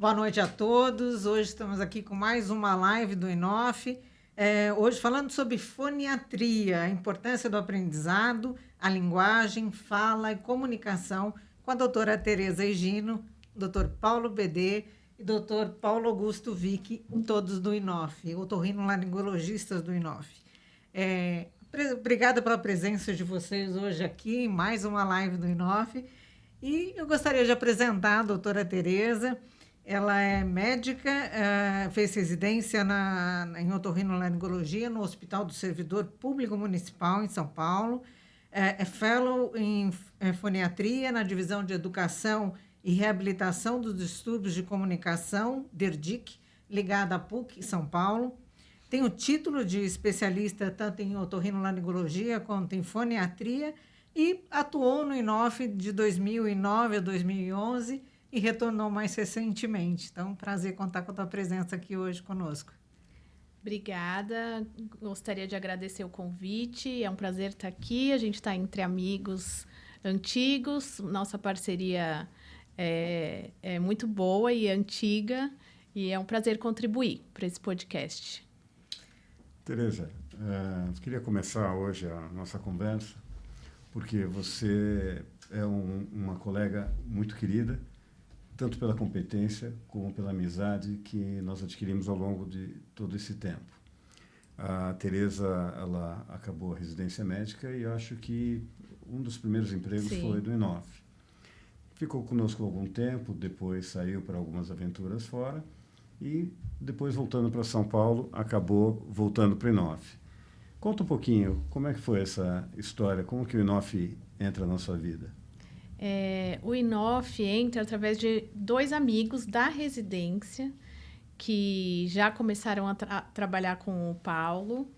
Boa noite a todos. Hoje estamos aqui com mais uma live do INOF. Hoje falando sobre foniatria, a importância do aprendizado, a linguagem, fala e comunicação com a doutora Tereza Higino, doutor Paulo Bedê e doutor Paulo Augusto Vick, todos do INOF, otorrinolaringologistas do INOF. Obrigada pela presença de vocês hoje aqui em mais uma live do INOF. E eu gostaria de apresentar a doutora Tereza. Ela é médica, fez residência em otorrinolaringologia no Hospital do Servidor Público Municipal, em São Paulo. É fellow em foniatria na Divisão de Educação e Reabilitação dos Distúrbios de Comunicação, DERDIC, ligada à PUC, São Paulo. Tem o título de especialista tanto em otorrinolaringologia quanto em foniatria e atuou no INOF de 2009 a 2011 e retornou mais recentemente. Então, prazer contar com a tua presença aqui hoje conosco. Obrigada, gostaria de agradecer o convite, é um prazer estar aqui, a gente está entre amigos antigos, nossa parceria é muito boa e antiga, e é um prazer contribuir para esse podcast. Tereza, queria começar hoje a nossa conversa, porque você é uma colega muito querida, tanto pela competência como pela amizade que nós adquirimos ao longo de todo esse tempo. A Tereza, ela acabou a residência médica e eu acho que um dos primeiros empregos Sim. foi do INOF. Ficou conosco algum tempo, depois saiu para algumas aventuras fora e depois, voltando para São Paulo, acabou voltando para o INOF. Conta um pouquinho, como é que foi essa história, como que o INOF entra na sua vida? O INOF entra através de dois amigos da residência que já começaram a trabalhar com o Paulo.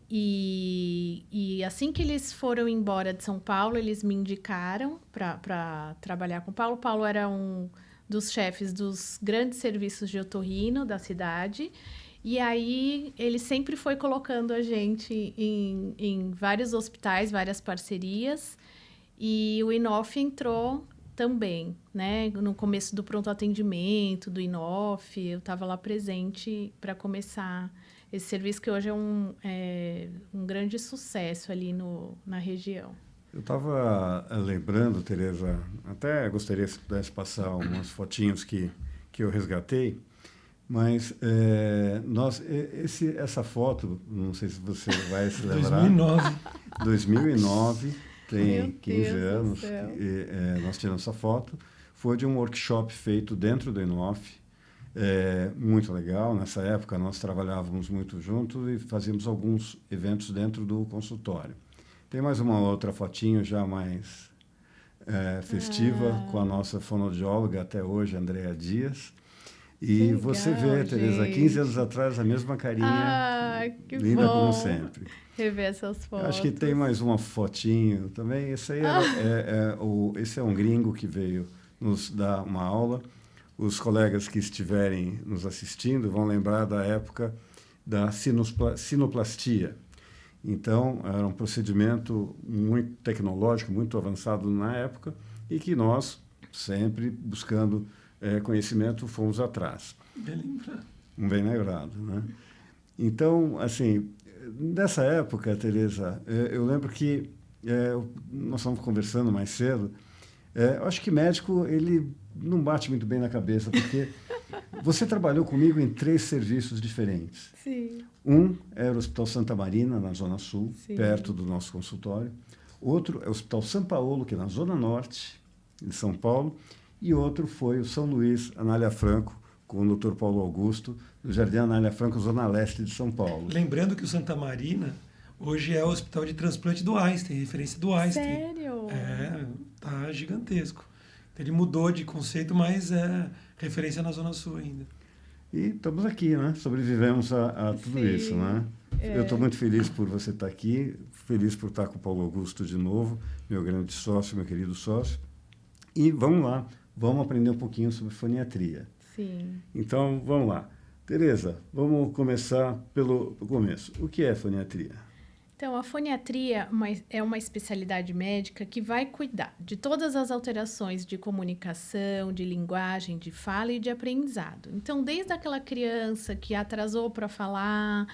E assim que eles foram embora de São Paulo, eles me indicaram para trabalhar com o Paulo. O Paulo era um dos chefes dos grandes serviços de otorrino da cidade. E aí, ele sempre foi colocando a gente em vários hospitais, várias parcerias. E o INOF entrou também, né? No começo do pronto atendimento, do INOF, eu estava lá presente para começar esse serviço que hoje é um grande sucesso ali na região. Eu estava lembrando, Tereza, até gostaria se pudesse passar umas fotinhos que eu resgatei, mas essa foto, não sei se você vai se lembrar. 2009, tem 15 anos, nós tiramos essa foto. Foi de um workshop feito dentro do INOF, muito legal. Nessa época, nós trabalhávamos muito juntos e fazíamos alguns eventos dentro do consultório. Tem mais uma outra fotinho já mais festiva, com a nossa fonoaudióloga até hoje, Andréa Dias. E legal, você vê, Tereza, 15 anos atrás, a mesma carinha, que linda bom como sempre. rever essas fotos. Acho que tem mais uma fotinho também. Esse aí esse é um gringo que veio nos dar uma aula. Os colegas que estiverem nos assistindo vão lembrar da época da sinoplastia. Então, era um procedimento muito tecnológico, muito avançado na época, e que nós, sempre buscando conhecimento, fomos atrás. Bem lembrado, né? Então, assim, nessa época, Tereza, eu lembro que nós estávamos conversando mais cedo. Eu acho que médico, ele não bate muito bem na cabeça, porque você trabalhou comigo em 3 serviços diferentes. Sim. Um era o Hospital Santa Marina, na Zona Sul, Sim. perto do nosso consultório. Outro é o Hospital São Paulo, que é na Zona Norte de São Paulo. E outro foi o São Luís, Anália Franco, com o Dr. Paulo Augusto, do Jardim Anália Franco, Zona Leste de São Paulo. Lembrando que o Santa Marina hoje é o hospital de transplante do Einstein, referência do Einstein. Sério? Tá gigantesco. Ele mudou de conceito, mas é referência na Zona Sul ainda. E estamos aqui, né? Sobrevivemos a tudo Sim. isso, né? Eu estou muito feliz por você estar aqui, feliz por estar com o Paulo Augusto de novo, meu grande sócio, meu querido sócio. E vamos lá, vamos aprender um pouquinho sobre foniatria. Sim. Então, vamos lá. Tereza, vamos começar pelo começo. O que é foniatria? Então, a foniatria é uma especialidade médica que vai cuidar de todas as alterações de comunicação, de linguagem, de fala e de aprendizado. Então, desde aquela criança que atrasou para falar,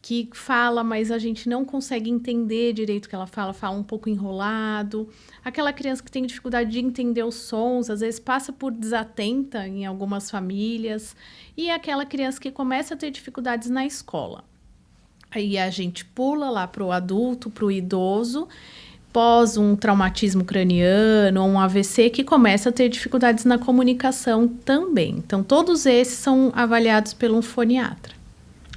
que fala, mas a gente não consegue entender direito o que ela fala um pouco enrolado. Aquela criança que tem dificuldade de entender os sons, às vezes passa por desatenta em algumas famílias. E aquela criança que começa a ter dificuldades na escola. Aí a gente pula lá para o adulto, para o idoso, pós um traumatismo craniano ou um AVC, que começa a ter dificuldades na comunicação também. Então, todos esses são avaliados por um foniatra.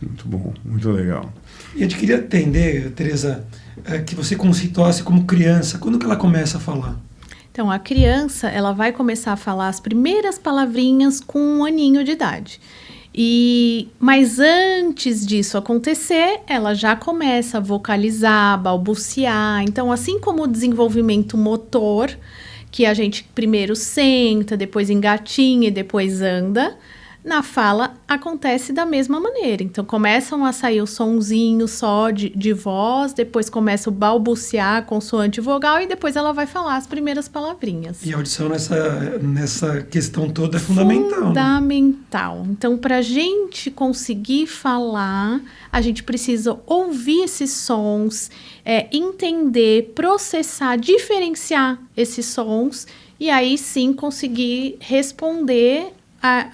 Muito bom, muito legal. E a gente queria entender, Tereza, que você conceituasse como criança. Quando que ela começa a falar? Então, a criança, ela vai começar a falar as primeiras palavrinhas com 1 aninho de idade. Mas antes disso acontecer, ela já começa a vocalizar, balbuciar. Então, assim como o desenvolvimento motor, que a gente primeiro senta, depois engatinha e depois anda, na fala acontece da mesma maneira. Então, começam a sair o sonzinho só de voz, depois começa o balbuciar, consoante vogal, e depois ela vai falar as primeiras palavrinhas. E a audição nessa questão toda é fundamental. Fundamental. Né? Então, para a gente conseguir falar, a gente precisa ouvir esses sons, entender, processar, diferenciar esses sons, e aí sim conseguir responder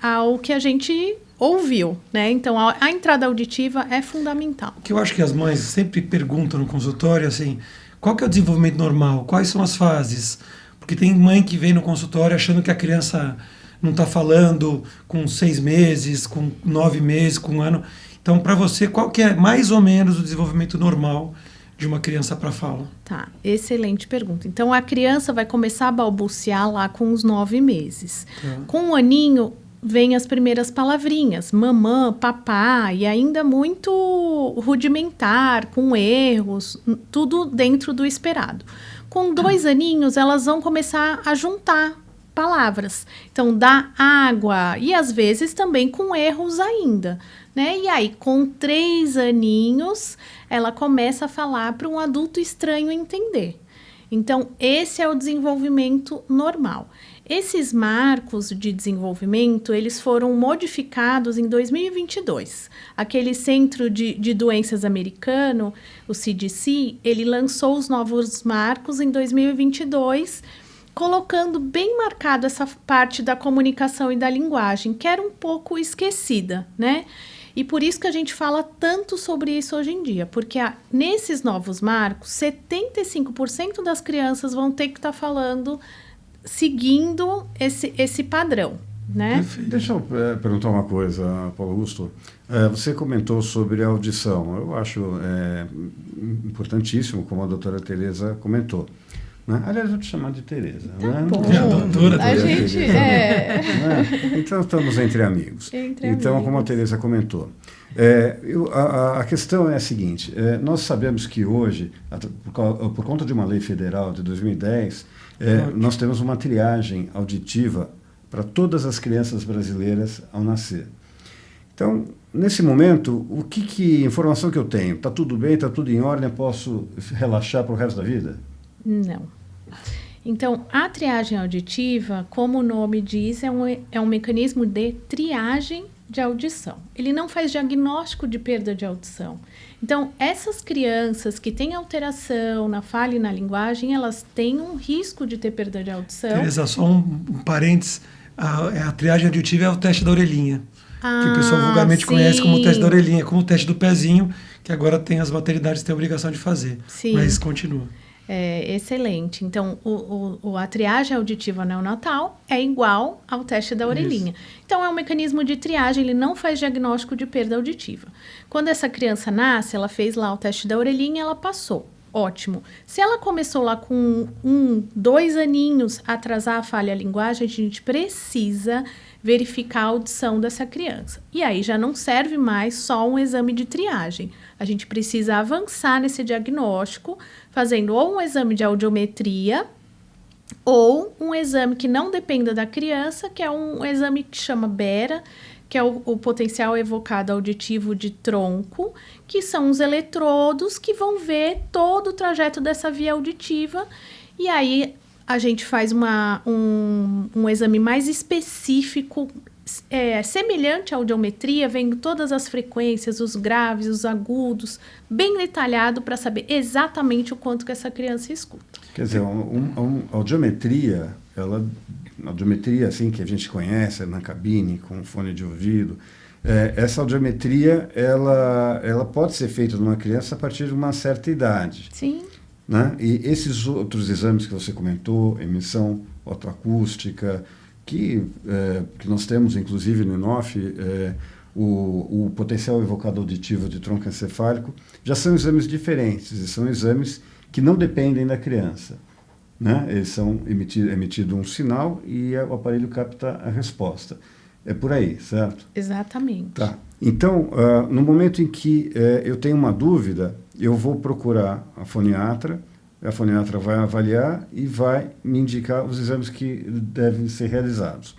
ao que a gente ouviu, né? Então, a entrada auditiva é fundamental. O que eu acho que as mães sempre perguntam no consultório, assim, qual que é o desenvolvimento normal? Quais são as fases? Porque tem mãe que vem no consultório achando que a criança não está falando com 6 meses, com 9 meses, com 1 ano. Então, para você, qual que é mais ou menos o desenvolvimento normal de uma criança para fala? Tá, excelente pergunta. Então, a criança vai começar a balbuciar lá com os 9 meses. Tá. Com 1 aninho, vem as primeiras palavrinhas, mamã, papá, e ainda muito rudimentar, com erros, tudo dentro do esperado. Com 2 aninhos, elas vão começar a juntar palavras. Então, dá água, e às vezes também com erros ainda, né? E aí, com 3 aninhos, ela começa a falar para um adulto estranho entender. Então, esse é o desenvolvimento normal. Esses marcos de desenvolvimento, eles foram modificados em 2022. Aquele Centro de Doenças americano, o CDC, ele lançou os novos marcos em 2022, colocando bem marcado essa parte da comunicação e da linguagem, que era um pouco esquecida, né? E por isso que a gente fala tanto sobre isso hoje em dia, porque nesses novos marcos, 75% das crianças vão ter que estar falando seguindo esse padrão, né? Deixa eu perguntar uma coisa, Paulo Augusto. Você comentou sobre a audição. Eu acho importantíssimo, como a doutora Tereza comentou. Né? Aliás, eu vou te chamar de Tereza. Tá né? bom. É a doutora Tereza. A gente né? Então, estamos entre amigos. Como a Tereza comentou. A questão é a seguinte. Nós sabemos que hoje, por conta de uma lei federal de 2010, nós temos uma triagem auditiva para todas as crianças brasileiras ao nascer. Então, nesse momento, que informação que eu tenho? Está tudo bem? Está tudo em ordem? Eu posso relaxar para o resto da vida? Não. Então, a triagem auditiva, como o nome diz, é um mecanismo de triagem de audição. Ele não faz diagnóstico de perda de audição. Então, essas crianças que têm alteração na fala e na linguagem, elas têm um risco de ter perda de audição. Tereza, só um parênteses. A triagem auditiva é o teste da orelhinha. Que o pessoal vulgarmente conhece como o teste da orelhinha, como o teste do pezinho, que agora as maternidades têm a obrigação de fazer. Sim. Mas continua. Excelente. Então, a triagem auditiva neonatal é igual ao teste da orelhinha. Isso. Então, é um mecanismo de triagem, ele não faz diagnóstico de perda auditiva. Quando essa criança nasce, ela fez lá o teste da orelhinha, ela passou. Ótimo. Se ela começou lá com 2 aninhos a atrasar a falha a linguagem, a gente precisa verificar a audição dessa criança. E aí já não serve mais só um exame de triagem. A gente precisa avançar nesse diagnóstico, fazendo ou um exame de audiometria ou um exame que não dependa da criança, que é um exame que chama BERA, que é o potencial evocado auditivo de tronco, que são os eletrodos que vão ver todo o trajeto dessa via auditiva. E aí a gente faz um exame mais específico, semelhante à audiometria, vendo todas as frequências, os graves, os agudos, bem detalhado para saber exatamente o quanto que essa criança escuta. Quer dizer, a audiometria, a audiometria assim que a gente conhece na cabine com fone de ouvido, essa audiometria ela pode ser feita numa criança a partir de uma certa idade. Sim. Né? E esses outros exames que você comentou, emissão otoacústica, que nós temos inclusive no INOF, o potencial evocado auditivo de tronco encefálico, já são exames diferentes, e são exames que não dependem da criança. Né? Eles são emitido um sinal e o aparelho capta a resposta. É por aí, certo? Exatamente. Tá. Então, no momento em que eu tenho uma dúvida, eu vou procurar a foniatra vai avaliar e vai me indicar os exames que devem ser realizados.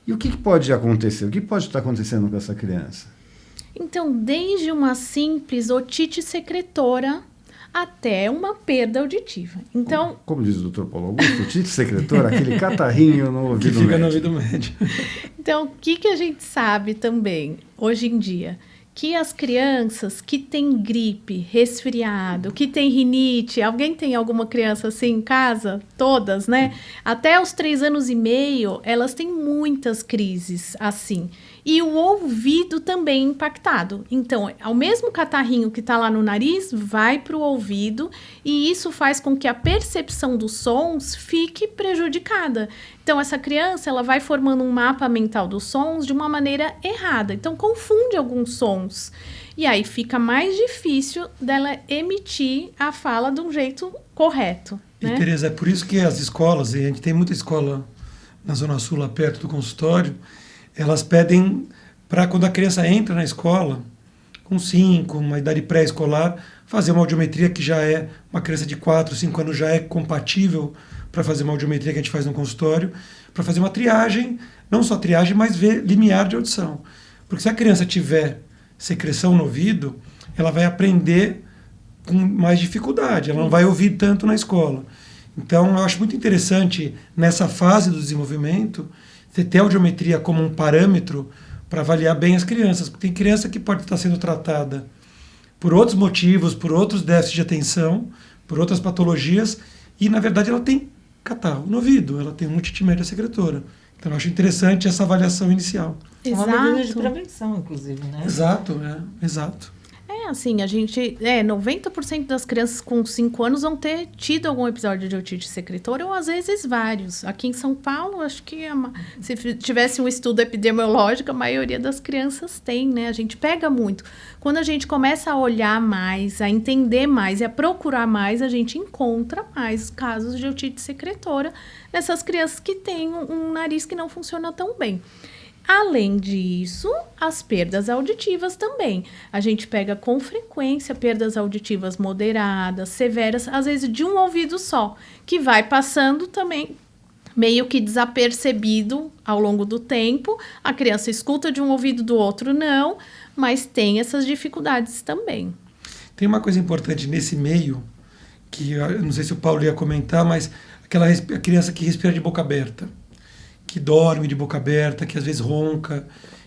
E o que pode acontecer? O que pode estar acontecendo com essa criança? Então, desde uma simples otite secretora até uma perda auditiva. Então, como diz o Dr. Paulo Augusto, otite secretora, aquele catarrinho no ouvido que fica médio. no ouvido médio. Então, o que a gente sabe também, hoje em dia? Que as crianças que têm gripe, resfriado, que têm rinite, alguém tem alguma criança assim em casa? Todas, né? Até os 3 anos e meio, elas têm muitas crises assim. E o ouvido também impactado. Então, ao mesmo catarrinho que está lá no nariz, vai para o ouvido e isso faz com que a percepção dos sons fique prejudicada. Então, essa criança ela vai formando um mapa mental dos sons de uma maneira errada. Então, confunde alguns sons. E aí fica mais difícil dela emitir a fala de um jeito correto. Né? E, Tereza, é por isso que as escolas, e a gente tem muita escola na Zona Sul, lá perto do consultório, elas pedem para quando a criança entra na escola, com 5, uma idade pré-escolar, fazer uma audiometria que já é, uma criança de 4, 5 anos já é compatível para fazer uma audiometria que a gente faz no consultório, para fazer uma triagem, não só triagem, mas ver limiar de audição. Porque se a criança tiver secreção no ouvido, ela vai aprender com mais dificuldade, ela não vai ouvir tanto na escola. Então, eu acho muito interessante, nessa fase do desenvolvimento, você ter a audiometria como um parâmetro para avaliar bem as crianças. Porque tem criança que pode estar sendo tratada por outros motivos, por outros déficits de atenção, por outras patologias, e, na verdade, ela tem catarro no ouvido, ela tem otite média secretora. Então, eu acho interessante essa avaliação inicial. Exato. Uma medida de prevenção, inclusive, né? Exato, exato. Assim, a gente... 90% das crianças com 5 anos vão ter tido algum episódio de otite secretora, ou às vezes vários. Aqui em São Paulo, acho que se tivesse um estudo epidemiológico, a maioria das crianças tem, né? A gente pega muito. Quando a gente começa a olhar mais, a entender mais e a procurar mais, a gente encontra mais casos de otite secretora nessas crianças que têm um nariz que não funciona tão bem. Além disso, as perdas auditivas também. A gente pega com frequência perdas auditivas moderadas, severas, às vezes de um ouvido só, que vai passando também meio que desapercebido ao longo do tempo. A criança escuta de um ouvido, do outro não, mas tem essas dificuldades também. Tem uma coisa importante nesse meio, que eu não sei se o Paulo ia comentar, mas a criança que respira de boca aberta, que dorme de boca aberta, que às vezes ronca,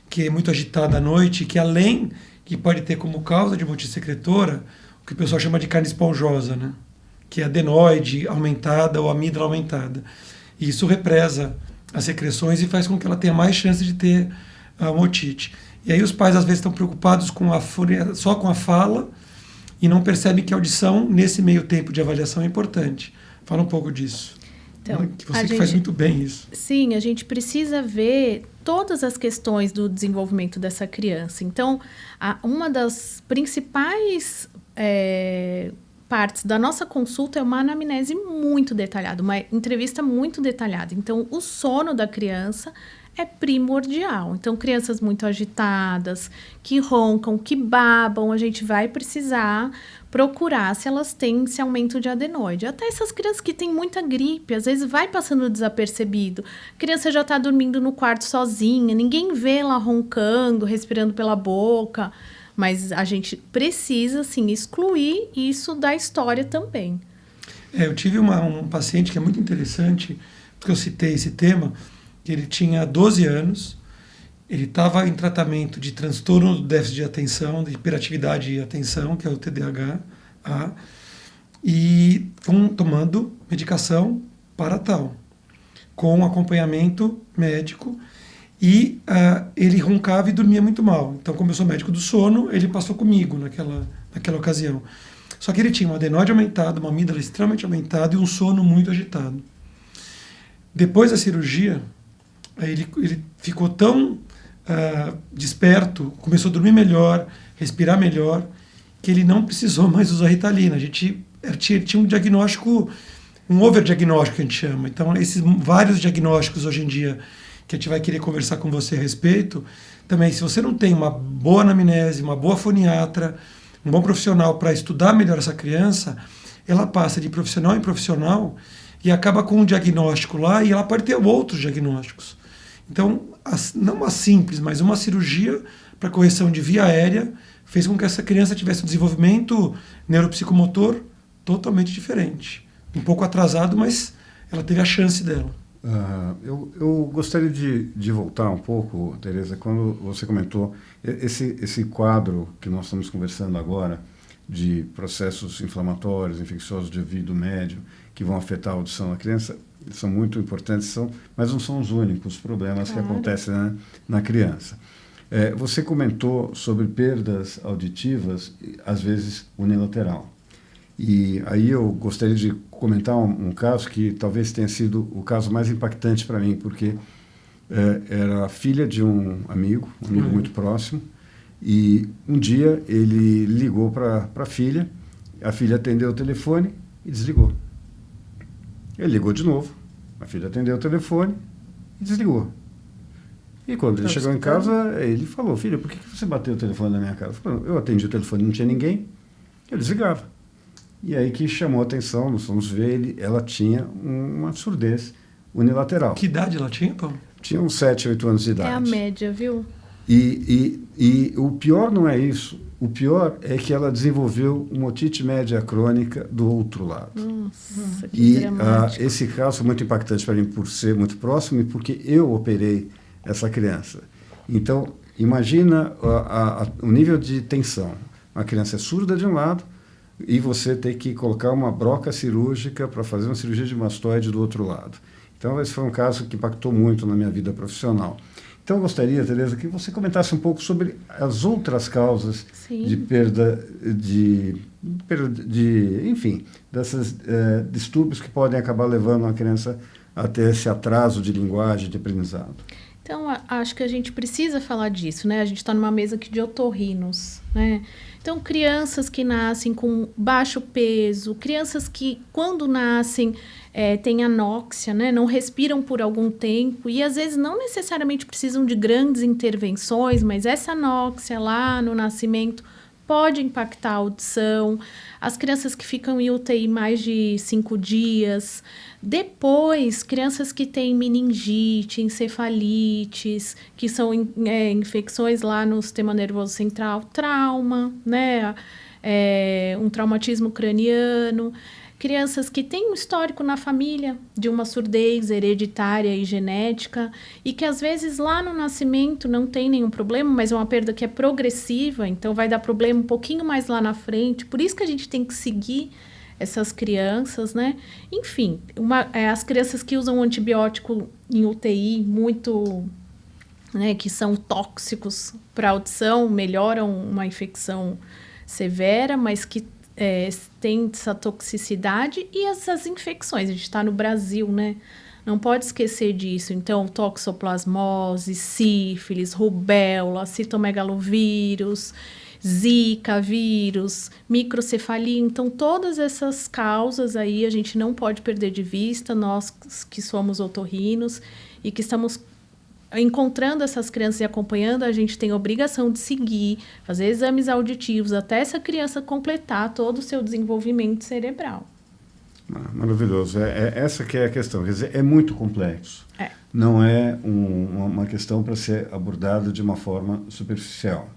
que é muito agitada à noite, que além que pode ter como causa de otite secretora, o que o pessoal chama de carne esponjosa, né? Que é adenoide aumentada ou amígdala aumentada. E isso represa as secreções e faz com que ela tenha mais chance de ter uma otite. E aí os pais às vezes estão preocupados só com a fala e não percebem que a audição, nesse meio tempo de avaliação, é importante. Fala um pouco disso. Então, que você faz muito bem isso. Sim, a gente precisa ver todas as questões do desenvolvimento dessa criança. Então, uma das principais partes da nossa consulta é uma anamnese muito detalhada, uma entrevista muito detalhada. Então, o sono da criança é primordial. Então, crianças muito agitadas, que roncam, que babam, a gente vai precisar procurar se elas têm esse aumento de adenoide. Até essas crianças que têm muita gripe, às vezes vai passando desapercebido. A criança já está dormindo no quarto sozinha, ninguém vê ela roncando, respirando pela boca, mas a gente precisa, assim, excluir isso da história também. Eu tive um paciente que é muito interessante, porque eu citei esse tema, que ele tinha 12 anos, ele estava em tratamento de transtorno do déficit de atenção, de hiperatividade e atenção, que é o TDAH, e tomando medicação para tal, com acompanhamento médico, e ele roncava e dormia muito mal. Então, como eu sou médico do sono, ele passou comigo naquela ocasião. Só que ele tinha um adenoide aumentado, uma amígdala extremamente aumentada e um sono muito agitado. Depois da cirurgia, ele ficou tão desperto, começou a dormir melhor, respirar melhor, que ele não precisou mais usar Ritalina. A gente tinha um diagnóstico, um overdiagnóstico que a gente chama. Então, esses vários diagnósticos hoje em dia que a gente vai querer conversar com você a respeito, também, se você não tem uma boa anamnese, uma boa foniatra, um bom profissional para estudar melhor essa criança, ela passa de profissional em profissional e acaba com um diagnóstico lá e ela pode ter outros diagnósticos. Então, não uma simples, mas uma cirurgia para correção de via aérea fez com que essa criança tivesse um desenvolvimento neuropsicomotor totalmente diferente. Um pouco atrasado, mas ela teve a chance dela. Eu gostaria de voltar um pouco, Tereza, quando você comentou esse quadro que nós estamos conversando agora, de processos inflamatórios, infecciosos de ouvido médio, que vão afetar a audição da criança, são muito importantes, mas não são os únicos problemas que acontecem na criança. Você comentou sobre perdas auditivas, às vezes unilateral. E aí eu gostaria de comentar um caso que talvez tenha sido o caso mais impactante para mim, porque era a filha de um amigo muito próximo, e um dia ele ligou para a filha atendeu o telefone e desligou. Ele ligou de novo, a filha atendeu o telefone e desligou. E quando ele chegou em casa, ele falou: filha, por que você bateu o telefone na minha casa? Eu atendi o telefone, não tinha ninguém, eu desligava. E aí que chamou a atenção, nós fomos ver, ela tinha uma surdez unilateral. Que idade ela tinha, Paulo? Tinha uns 7, 8 anos de idade. É a média, viu? E o pior não é isso. O pior é que ela desenvolveu uma otite média crônica do outro lado. Nossa, que dramático. Esse caso foi muito impactante para mim por ser muito próximo e porque eu operei essa criança. Então, imagina o nível de tensão. Uma criança é surda de um lado e você tem que colocar uma broca cirúrgica para fazer uma cirurgia de mastoide do outro lado. Então, esse foi um caso que impactou muito na minha vida profissional. Então, eu gostaria, Tereza, que você comentasse um pouco sobre as outras causas de perda enfim, desses distúrbios que podem acabar levando a criança a ter esse atraso de linguagem, de aprendizado. Então, acho que a gente precisa falar disso, né? A gente está numa mesa aqui de otorrinos, né? Então, crianças que nascem com baixo peso, crianças que, quando nascem, têm anóxia, né? Não respiram por algum tempo e, às vezes, não necessariamente precisam de grandes intervenções, mas essa anóxia lá no nascimento pode impactar a audição. As crianças que ficam em UTI mais de 5 dias. Depois, crianças que têm meningite, encefalites, que são infecções lá no sistema nervoso central, trauma, né? Um traumatismo craniano. Crianças que têm um histórico na família de uma surdez hereditária e genética e que, às vezes, lá no nascimento não tem nenhum problema, mas é uma perda que é progressiva, então vai dar problema um pouquinho mais lá na frente. Por isso que a gente tem que seguir essas crianças, né? Enfim, as crianças que usam antibiótico em UTI muito, né, que são tóxicos para a audição, melhoram uma infecção severa, mas que tem essa toxicidade e essas infecções. A gente está no Brasil, né? Não pode esquecer disso. Então, toxoplasmose, sífilis, rubéola, citomegalovírus, Zika vírus, microcefalia. Então, todas essas causas aí a gente não pode perder de vista, nós que somos otorrinos e que estamos encontrando essas crianças e acompanhando, a gente tem a obrigação de seguir, fazer exames auditivos, até essa criança completar todo o seu desenvolvimento cerebral. Maravilhoso. Essa que é a questão. Quer dizer, é muito complexo. Não é uma questão para ser abordada de uma forma superficial.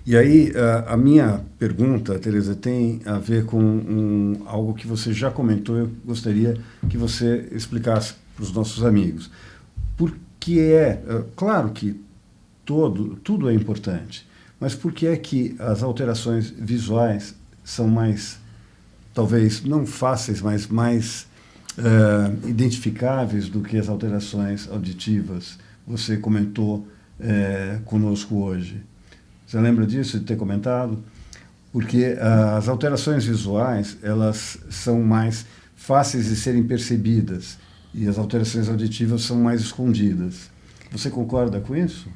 E aí, a minha pergunta, Tereza, tem a ver com algo que você já comentou. Eu gostaria que você explicasse para os nossos amigos. Porque claro que tudo é importante, mas por que é que as alterações visuais são mais, talvez não fáceis, mas mais identificáveis do que as alterações auditivas? Você comentou conosco hoje. Você lembra disso, de ter comentado? Porque as alterações visuais, elas são mais fáceis de serem percebidas e as alterações auditivas são mais escondidas. Você concorda com isso?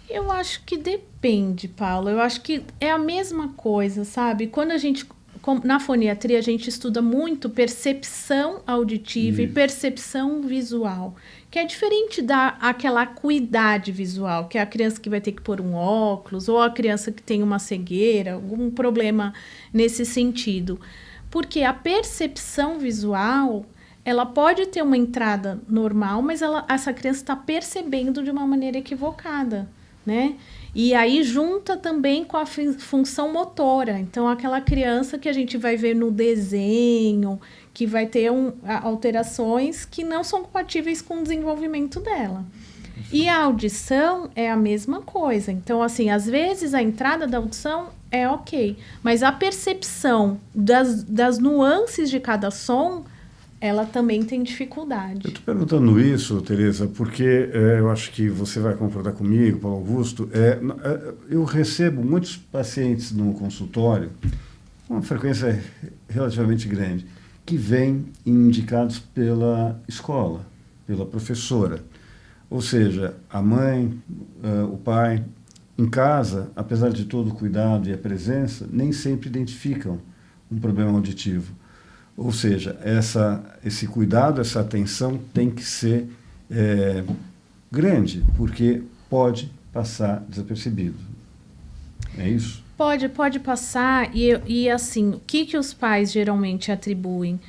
Eu acho que depende, Paulo. Eu acho que é a mesma coisa, sabe? Quando a gente, na foniatria, a gente estuda muito percepção auditiva e percepção visual, que é diferente daquela acuidade visual, que é a criança que vai ter que pôr um óculos, ou a criança que tem uma cegueira, algum problema nesse sentido. Porque a percepção visual, ela pode ter uma entrada normal, mas essa criança está percebendo de uma maneira equivocada, né? E aí junta também com a função motora. Então, aquela criança que a gente vai ver no desenho, que vai ter alterações que não são compatíveis com o desenvolvimento dela. E a audição é a mesma coisa. Então, assim, às vezes a entrada da audição é ok, mas a percepção das nuances de cada som, ela também tem dificuldade. Eu estou perguntando isso, Tereza, porque eu acho que você vai concordar comigo, Paulo Augusto. Eu recebo muitos pacientes no consultório, uma frequência relativamente grande, que vêm indicados pela escola, pela professora. Ou seja, a mãe, o pai, em casa, apesar de todo o cuidado e a presença, nem sempre identificam um problema auditivo. Ou seja, esse cuidado, essa atenção tem que ser grande, porque pode passar desapercebido. É isso? Pode passar, e assim, o que os pais geralmente atribuem?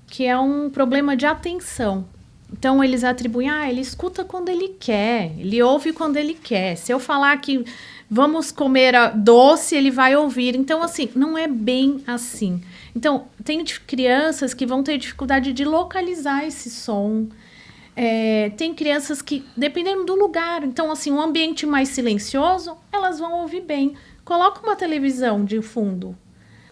Que é um problema de atenção. Então, eles atribuem, ele escuta quando ele quer, ele ouve quando ele quer. Se eu falar que vamos comer doce, ele vai ouvir. Então, assim, não é bem assim. Então, tem crianças que vão ter dificuldade de localizar esse som. Tem crianças que, dependendo do lugar, então, assim, um ambiente mais silencioso, elas vão ouvir bem. Coloca uma televisão de fundo,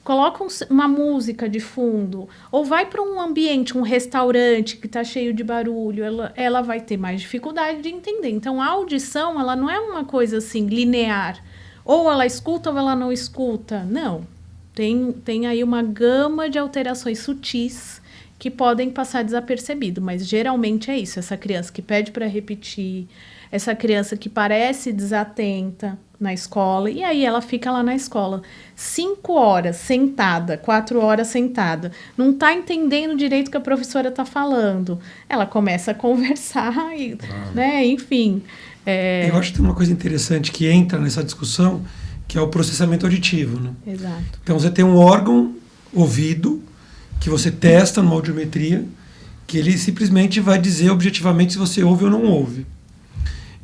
coloca uma música de fundo, ou vai para um ambiente, um restaurante que está cheio de barulho, ela vai ter mais dificuldade de entender. Então, a audição, ela não é uma coisa assim, linear. Ou ela escuta ou ela não escuta. Não. Tem aí uma gama de alterações sutis que podem passar desapercebido, mas geralmente é isso. Essa criança que pede para repetir, essa criança que parece desatenta na escola, e aí ela fica lá na escola 5 horas sentada, 4 horas sentada, não está entendendo direito o que a professora está falando. Ela começa a conversar, né? Enfim. Eu acho que tem uma coisa interessante que entra nessa discussão, que é o processamento auditivo, né? Exato. Então, você tem um órgão, ouvido, que você testa numa audiometria, que ele simplesmente vai dizer objetivamente se você ouve ou não ouve.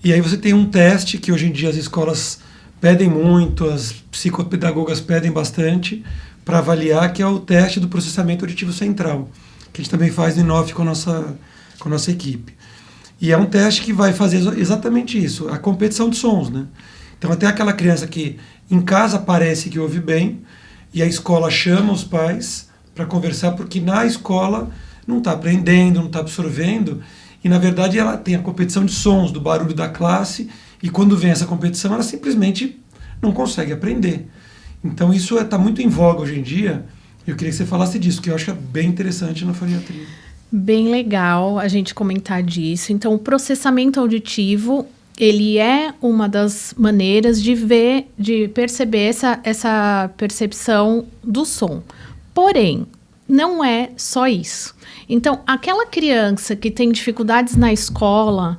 E aí você tem um teste que hoje em dia as escolas pedem muito, as psicopedagogas pedem bastante, para avaliar, que é o teste do processamento auditivo central, que a gente também faz no INOF com a nossa equipe. E é um teste que vai fazer exatamente isso, a competição de sons, né? Então, até aquela criança que em casa parece que ouve bem, e a escola chama os pais para conversar, porque na escola não está aprendendo, não está absorvendo, e na verdade ela tem a competição de sons, do barulho da classe, e quando vem essa competição ela simplesmente não consegue aprender. Então isso está muito em voga hoje em dia. Eu queria que você falasse disso, que eu acho bem interessante na foniatria. Bem legal a gente comentar disso. Então, o processamento auditivo, ele é uma das maneiras de ver, de perceber essa percepção do som. Porém, não é só isso. Então, aquela criança que tem dificuldades na escola,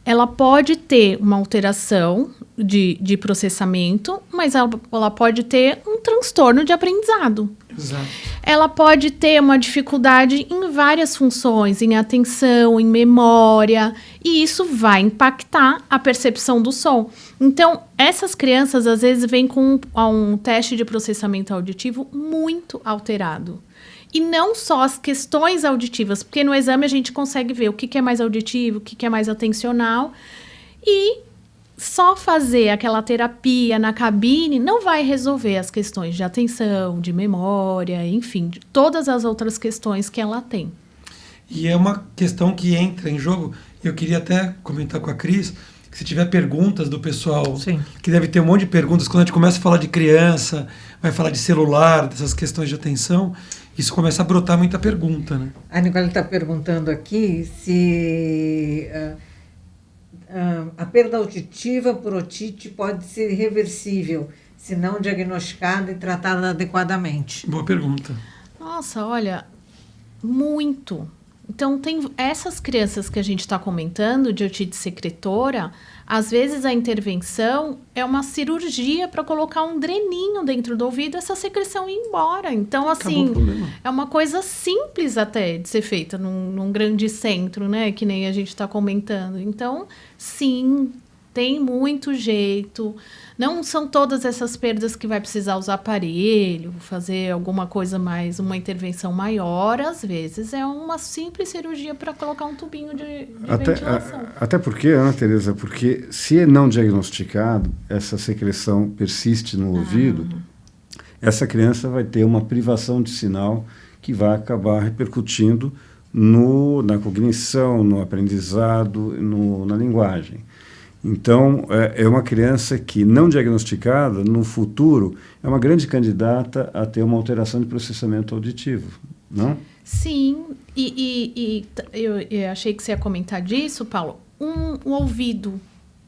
ela pode ter uma alteração de processamento, mas ela pode ter um transtorno de aprendizado. Exato. Ela pode ter uma dificuldade em várias funções, em atenção, em memória, e isso vai impactar a percepção do som. Então, essas crianças, às vezes, vêm com um teste de processamento auditivo muito alterado. E não só as questões auditivas, porque no exame a gente consegue ver o que é mais auditivo, o que é mais atencional, e só fazer aquela terapia na cabine não vai resolver as questões de atenção, de memória, enfim, de todas as outras questões que ela tem. E é uma questão que entra em jogo. Eu queria até comentar com a Cris, que se tiver perguntas do pessoal, Sim. que deve ter um monte de perguntas, quando a gente começa a falar de criança, vai falar de celular, dessas questões de atenção, isso começa a brotar muita pergunta, né? A Nicole está perguntando aqui se a perda auditiva por otite pode ser reversível, se não diagnosticada e tratada adequadamente. Boa pergunta. Nossa, olha, muito. Então, tem essas crianças que a gente está comentando, de otite secretora, às vezes a intervenção é uma cirurgia para colocar um dreninho dentro do ouvido, essa secreção ir embora. Então, assim, é uma coisa simples até de ser feita num grande centro, né? Que nem a gente está comentando. Então, sim, tem muito jeito. Não são todas essas perdas que vai precisar usar aparelho, fazer alguma coisa mais, uma intervenção maior. Às vezes é uma simples cirurgia para colocar um tubinho de ventilação. Até porque, Ana Tereza, porque se é não diagnosticado, essa secreção persiste no ouvido, essa criança vai ter uma privação de sinal que vai acabar repercutindo na cognição, no aprendizado, na linguagem. Então, é uma criança que, não diagnosticada, no futuro, é uma grande candidata a ter uma alteração de processamento auditivo, não? Sim, e eu achei que você ia comentar disso, Paulo. Um ouvido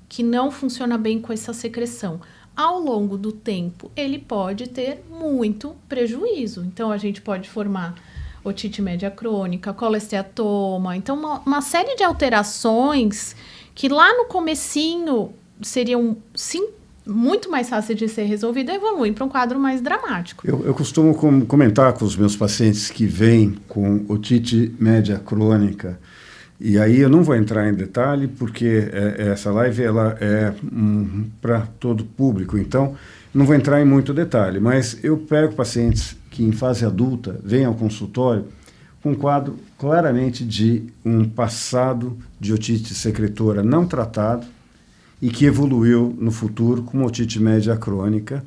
que não funciona bem com essa secreção, ao longo do tempo, ele pode ter muito prejuízo. Então, a gente pode formar otite média crônica, colesteatoma. Então, uma série de alterações que lá no comecinho seriam, sim, muito mais fáceis de ser resolvidas, evoluem para um quadro mais dramático. Eu costumo comentar com os meus pacientes que vêm com otite média crônica, e aí eu não vou entrar em detalhe, porque essa live ela é para todo público, então não vou entrar em muito detalhe, mas eu pego pacientes que em fase adulta vêm ao consultório com um quadro claramente de um passado de otite secretora não tratado e que evoluiu no futuro com otite média crônica.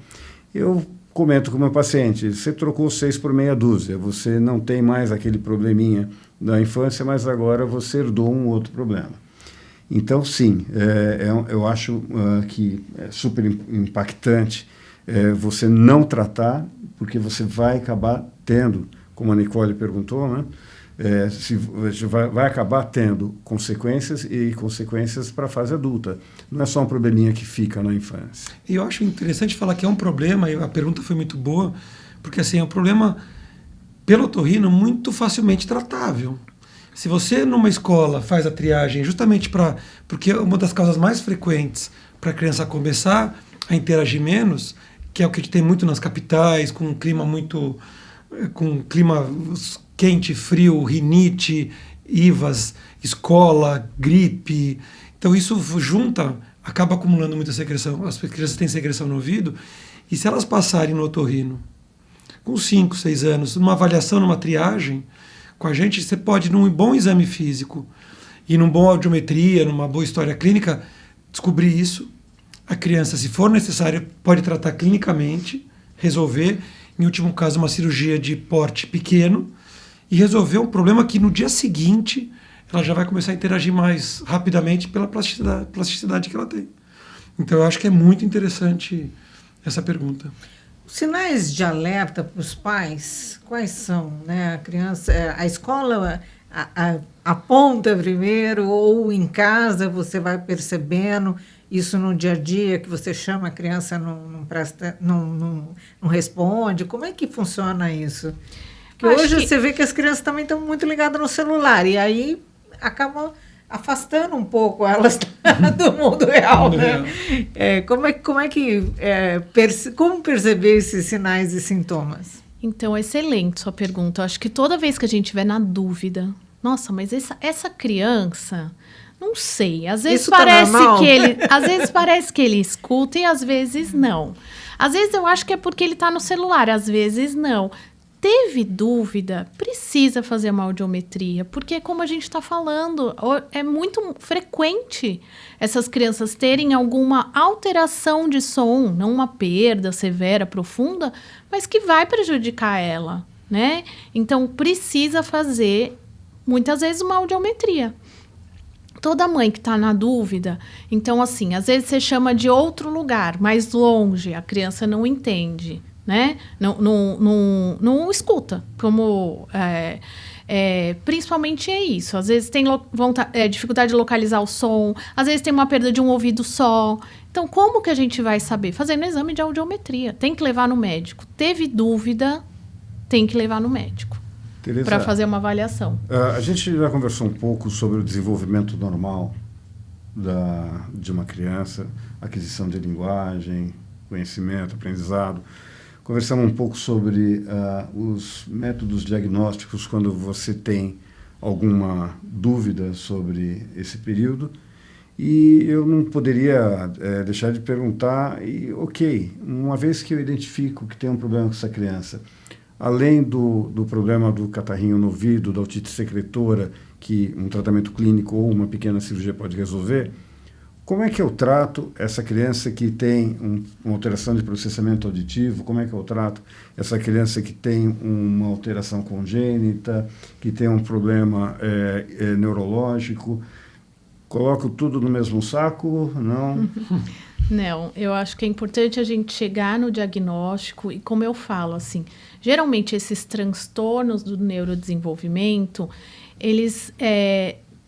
Eu comento com o meu paciente, você trocou 6 por meia dúzia, você não tem mais aquele probleminha da infância, mas agora você herdou um outro problema. Então, sim, eu acho que é super impactante você não tratar, porque você vai acabar tendo, como a Nicole perguntou, né? Vai acabar tendo consequências e consequências para a fase adulta. Não é só um probleminha que fica na infância. E eu acho interessante falar que é um problema, e a pergunta foi muito boa, porque assim, é um problema pelo otorrino muito facilmente tratável. Se você numa escola faz a triagem justamente porque uma das causas mais frequentes para a criança começar a interagir menos, que é o que a gente tem muito nas capitais, com um clima quente, frio, rinite, IVAs, escola, gripe. Então isso acaba acumulando muita secreção. As crianças têm secreção no ouvido, e se elas passarem no otorrino com 5, 6 anos, numa avaliação, numa triagem, com a gente, você pode, num bom exame físico e numa boa audiometria, numa boa história clínica, descobrir isso. A criança, se for necessário, pode tratar clinicamente, resolver, em último caso, uma cirurgia de porte pequeno, e resolver um problema que no dia seguinte ela já vai começar a interagir mais rapidamente pela plasticidade que ela tem. Então, eu acho que é muito interessante essa pergunta. Sinais de alerta para os pais, quais são? Né? A escola aponta primeiro, ou em casa você vai percebendo isso no dia a dia, que você chama, a criança não responde? Como é que funciona isso? Porque hoje você vê que as crianças também estão muito ligadas no celular, e aí acabam afastando um pouco elas do mundo real, né? Como perceber esses sinais e sintomas? Então, excelente sua pergunta. Eu acho que toda vez que a gente estiver na dúvida, nossa, mas essa criança, não sei, às vezes às vezes parece que ele escuta e às vezes não. Às vezes eu acho que é porque ele está no celular, às vezes não. Teve dúvida, precisa fazer uma audiometria, porque como a gente está falando, é muito frequente essas crianças terem alguma alteração de som, não uma perda severa, profunda, mas que vai prejudicar ela, né? Então, precisa fazer, muitas vezes, uma audiometria. Toda mãe que está na dúvida, então, assim, às vezes você chama de outro lugar, mais longe, a criança não entende, né? Não escuta, como principalmente é isso. Às vezes tem dificuldade de localizar o som, às vezes tem uma perda de um ouvido só. Então, como que a gente vai saber? Fazendo exame de audiometria. Tem que levar no médico. Teve dúvida, tem que levar no médico para fazer uma avaliação. A gente já conversou um pouco sobre o desenvolvimento normal de uma criança, aquisição de linguagem, conhecimento, aprendizado. Conversamos um pouco sobre os métodos diagnósticos quando você tem alguma dúvida sobre esse período. E eu não poderia deixar de perguntar, uma vez que eu identifico que tem um problema com essa criança, além do problema do catarrinho no ouvido, da otite secretora, que um tratamento clínico ou uma pequena cirurgia pode resolver, como é que eu trato essa criança que tem uma alteração de processamento auditivo? Como é que eu trato essa criança que tem uma alteração congênita, que tem um problema neurológico? Coloco tudo no mesmo saco? Não? Não, eu acho que é importante a gente chegar no diagnóstico e, como eu falo, assim, geralmente esses transtornos do neurodesenvolvimento, eles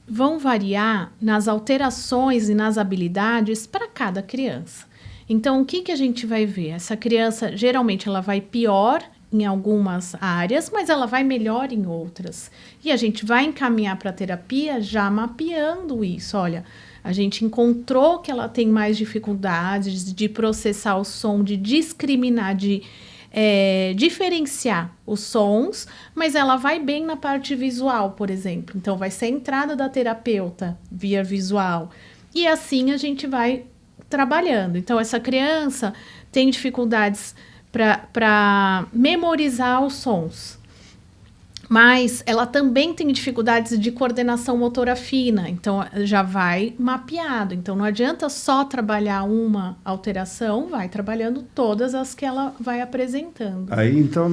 vão variar nas alterações e nas habilidades para cada criança. Então, o que a gente vai ver? Essa criança, geralmente, ela vai pior em algumas áreas, mas ela vai melhor em outras. E a gente vai encaminhar para a terapia já mapeando isso. Olha, a gente encontrou que ela tem mais dificuldades de processar o som, de discriminar, de diferenciar os sons, mas ela vai bem na parte visual, por exemplo. Então, vai ser a entrada da terapeuta via visual. E assim a gente vai trabalhando. Então, essa criança tem dificuldades para memorizar os sons, mas ela também tem dificuldades de coordenação motora fina, então já vai mapeado. Então, não adianta só trabalhar uma alteração, vai trabalhando todas as que ela vai apresentando. Aí, então,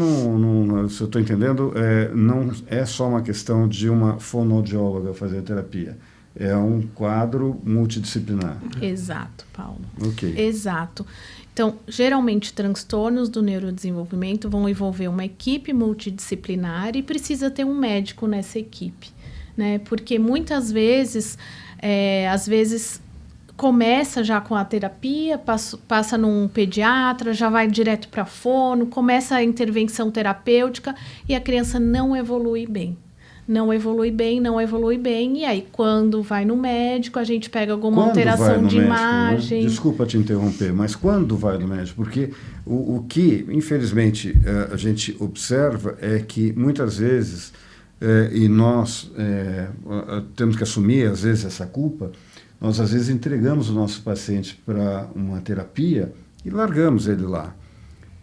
se eu estou entendendo, não é só uma questão de uma fonoaudióloga fazer a terapia. É um quadro multidisciplinar. Exato, Paulo. Ok. Exato. Então, geralmente, transtornos do neurodesenvolvimento vão envolver uma equipe multidisciplinar e precisa ter um médico nessa equipe, né? Porque muitas vezes, às vezes, começa já com a terapia, passa num pediatra, já vai direto para fono, começa a intervenção terapêutica e a criança não evolui bem. Não evolui bem, e aí quando vai no médico, a gente pega alguma alteração de imagem. Desculpa te interromper, mas quando vai no médico? Porque o que, infelizmente, a gente observa é que muitas vezes, e nós temos que assumir, às vezes, essa culpa, nós, às vezes, entregamos o nosso paciente para uma terapia e largamos ele lá.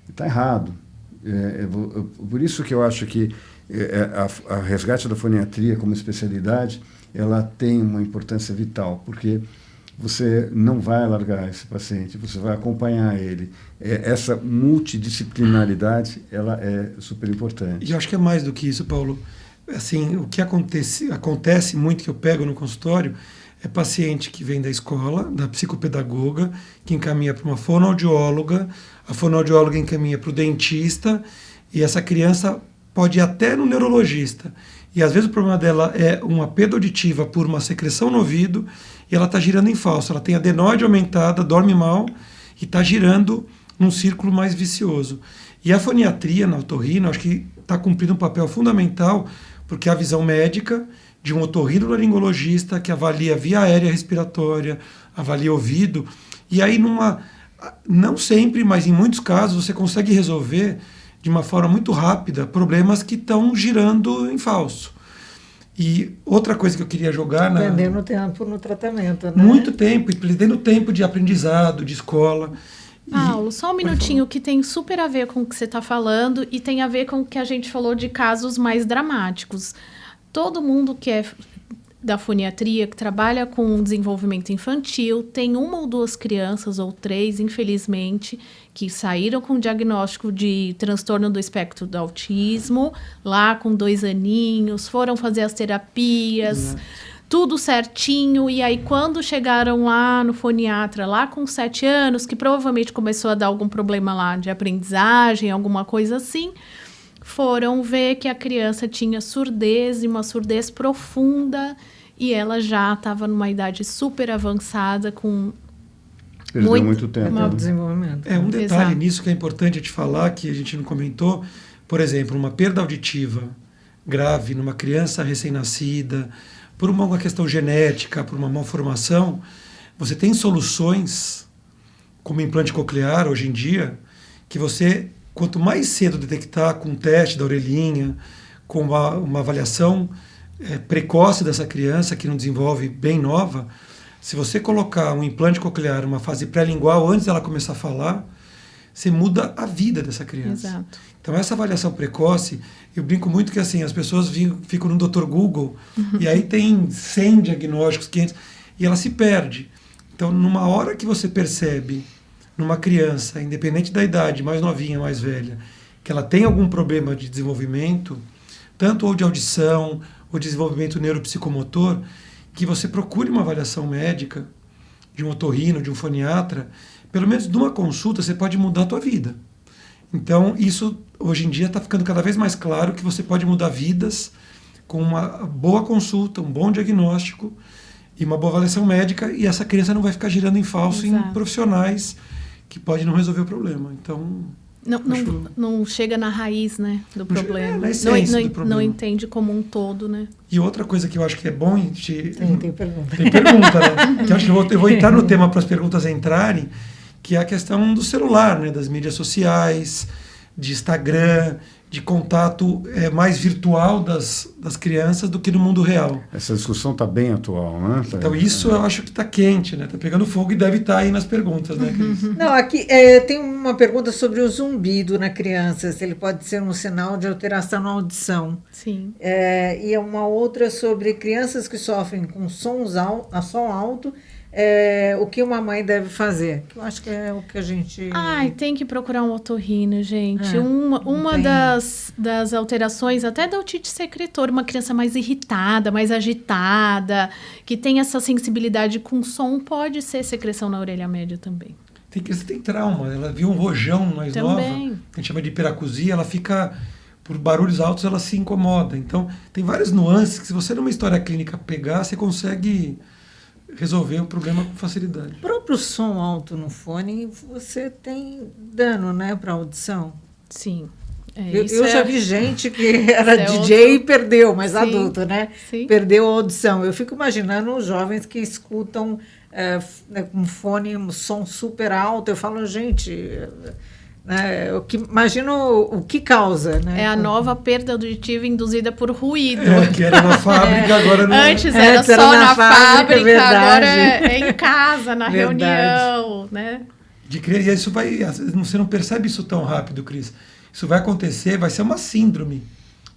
Está errado. Por isso que eu acho que a resgate da foniatria como especialidade, ela tem uma importância vital, porque você não vai largar esse paciente, você vai acompanhar ele. Essa multidisciplinaridade, ela é super importante. E eu acho que é mais do que isso, Paulo. Assim, o que acontece muito que eu pego no consultório é paciente que vem da escola, da psicopedagoga, que encaminha para uma fonoaudióloga, a fonoaudióloga encaminha para o dentista, e essa criança pode ir até no neurologista. E às vezes o problema dela é uma perda auditiva por uma secreção no ouvido e ela está girando em falso. Ela tem adenoide aumentada, dorme mal e está girando num círculo mais vicioso. E a foniatria na otorrino, acho que está cumprindo um papel fundamental, porque a visão médica, de um otorrinolaringologista que avalia via aérea respiratória, avalia ouvido, e aí não sempre, mas em muitos casos você consegue resolver de uma forma muito rápida problemas que estão girando em falso. E outra coisa que eu queria jogar... Perdendo tempo no tratamento, né? Muito tempo, e perdendo tempo de aprendizado, de escola. Paulo, só um minutinho, que tem super a ver com o que você está falando e tem a ver com o que a gente falou de casos mais dramáticos. Todo mundo que é da foniatria, que trabalha com desenvolvimento infantil, tem uma ou duas crianças, ou três, infelizmente, que saíram com diagnóstico de transtorno do espectro do autismo, lá com 2 aninhos, foram fazer as terapias, tudo certinho, e aí quando chegaram lá no foniatra, lá com 7 anos, que provavelmente começou a dar algum problema lá de aprendizagem, alguma coisa assim, foram ver que a criança tinha surdez, e uma surdez profunda, e ela já estava numa idade super avançada, com Perdeu muito tempo. No desenvolvimento. Um detalhe Exato. nisso que é importante te falar, que a gente não comentou, por exemplo, uma perda auditiva grave numa criança recém-nascida, por uma questão genética, por uma malformação, você tem soluções, como implante coclear hoje em dia, que você, quanto mais cedo detectar com um teste da orelhinha, com uma avaliação precoce dessa criança, que não desenvolve bem nova, se você colocar um implante coclear numa fase pré-lingual, antes dela começar a falar, você muda a vida dessa criança. Exato. Então, essa avaliação precoce, eu brinco muito que assim, as pessoas ficam no Dr. Google e aí tem 100 diagnósticos, 500, e ela se perde. Então, numa hora que você percebe, numa criança, independente da idade, mais novinha, mais velha, que ela tem algum problema de desenvolvimento, tanto ou de audição, ou desenvolvimento neuropsicomotor, que você procure uma avaliação médica, de um otorrino, de um foniatra, pelo menos numa consulta você pode mudar a tua vida. Então, isso hoje em dia está ficando cada vez mais claro que você pode mudar vidas com uma boa consulta, um bom diagnóstico e uma boa avaliação médica, e essa criança não vai ficar girando em falso em profissionais que podem não resolver o problema. Então, não chega na raiz, né, do problema. Na essência do problema. Não entende como um todo, né? E outra coisa que eu acho que é bom... Tem pergunta. Tem pergunta, né? Que eu acho que eu vou entrar no tema para as perguntas entrarem, que é a questão do celular, né? Das mídias sociais, de Instagram, de contato mais virtual das crianças do que no mundo real. Essa discussão está bem atual, né? Então isso eu acho que está quente, né? Está pegando fogo e deve estar aí nas perguntas, né, Cris? Não, aqui tem uma pergunta sobre o zumbido na criança, se ele pode ser um sinal de alteração na audição. Sim. E uma outra sobre crianças que sofrem com som alto, o que uma mãe deve fazer? Eu acho que é o que a gente... Tem que procurar um otorrino, gente. Uma das alterações, até da otite secretora, uma criança mais irritada, mais agitada, que tem essa sensibilidade com som, pode ser secreção na orelha média também. Tem criança que tem trauma, ela viu um rojão mais nova, que a gente chama de hiperacusia, ela fica, por barulhos altos, ela se incomoda. Então, tem várias nuances que, se você numa história clínica pegar, você consegue resolver o problema com facilidade. O próprio som alto no fone, você tem dano, né, para a audição? Sim. Eu já vi gente que era DJ e perdeu, mas adulto, né? Sim. Perdeu a audição. Eu fico imaginando os jovens que escutam com fone, um som super alto. Eu falo, gente... imagino o que causa, né? É a nova perda auditiva induzida por ruído. Que era na fábrica, agora não é. Antes era só na fábrica, verdade. Agora é em casa, na reunião, né? E isso você não percebe isso tão rápido, Cris. Isso vai acontecer, vai ser uma síndrome,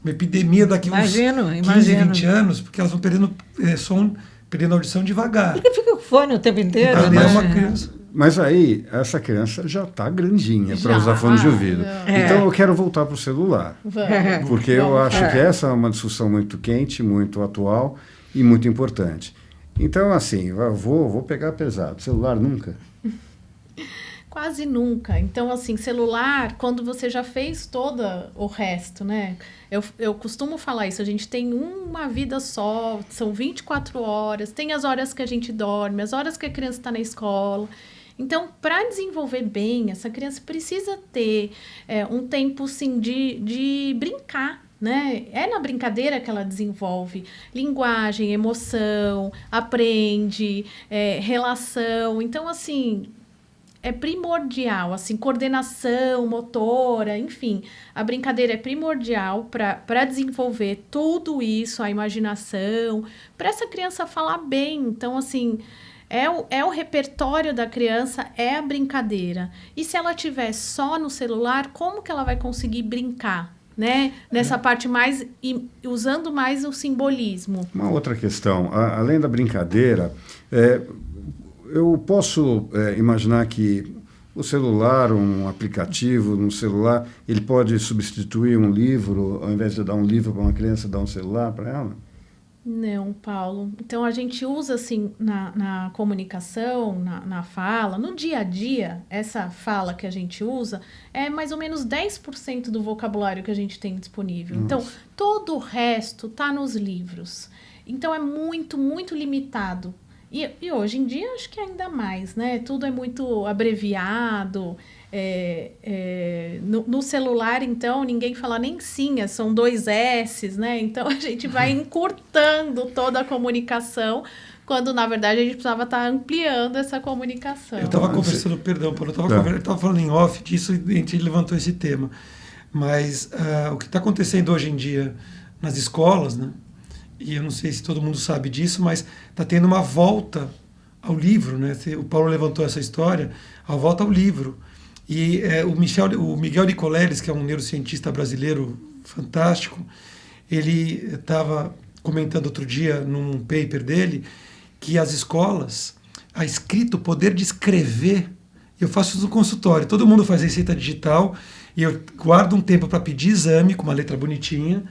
uma epidemia daqui a uns 15, 20 anos, porque elas vão perdendo som, perdendo audição devagar. Porque fica com fone o tempo inteiro, Então, né? é uma criança... Mas aí, essa criança já está grandinha para usar fone de ouvido. Então, eu quero voltar para o celular. Vamos. Porque eu acho que essa é uma discussão muito quente, muito atual e muito importante. Então, assim, eu vou pegar pesado. Celular nunca? Quase nunca. Então, assim, celular, quando você já fez todo o resto, né? Eu costumo falar isso, a gente tem uma vida só, são 24 horas, tem as horas que a gente dorme, as horas que a criança está na escola. Então, para desenvolver bem, essa criança precisa ter um tempo, sim, de brincar, né? É na brincadeira que ela desenvolve linguagem, emoção, aprende, relação. Então, assim, é primordial, assim, coordenação motora, enfim. A brincadeira é primordial para desenvolver tudo isso, a imaginação, para essa criança falar bem. Então, assim, é o repertório da criança, é a brincadeira. E se ela tiver só no celular, como que ela vai conseguir brincar? Né? Nessa parte mais, usando mais o simbolismo. Uma outra questão, além da brincadeira, eu posso imaginar que o celular, um aplicativo no celular, ele pode substituir um livro, ao invés de dar um livro para uma criança, dar um celular para ela? Não, Paulo. Então, a gente usa, assim, na comunicação, na fala, no dia a dia, essa fala que a gente usa é mais ou menos 10% do vocabulário que a gente tem disponível. Nossa. Então, todo o resto está nos livros. Então, é muito, muito limitado. E hoje em dia, acho que ainda mais, né? Tudo é muito abreviado. No celular, então, ninguém fala nem sim, são 2 S's, né? Então, a gente vai encurtando toda a comunicação, quando, na verdade, a gente precisava estar ampliando essa comunicação. Eu estava conversando, perdão, Paulo, eu estava falando em off disso e a gente levantou esse tema. Mas o que está acontecendo hoje em dia nas escolas, né? E eu não sei se todo mundo sabe disso, mas está tendo uma volta ao livro, né? O Paulo levantou essa história, a volta ao livro. E o Miguel Nicoleles, que é um neurocientista brasileiro fantástico, ele estava comentando outro dia num paper dele que as escolas, a escrita, o poder de escrever, eu faço isso no consultório, todo mundo faz receita digital e eu guardo um tempo para pedir exame com uma letra bonitinha,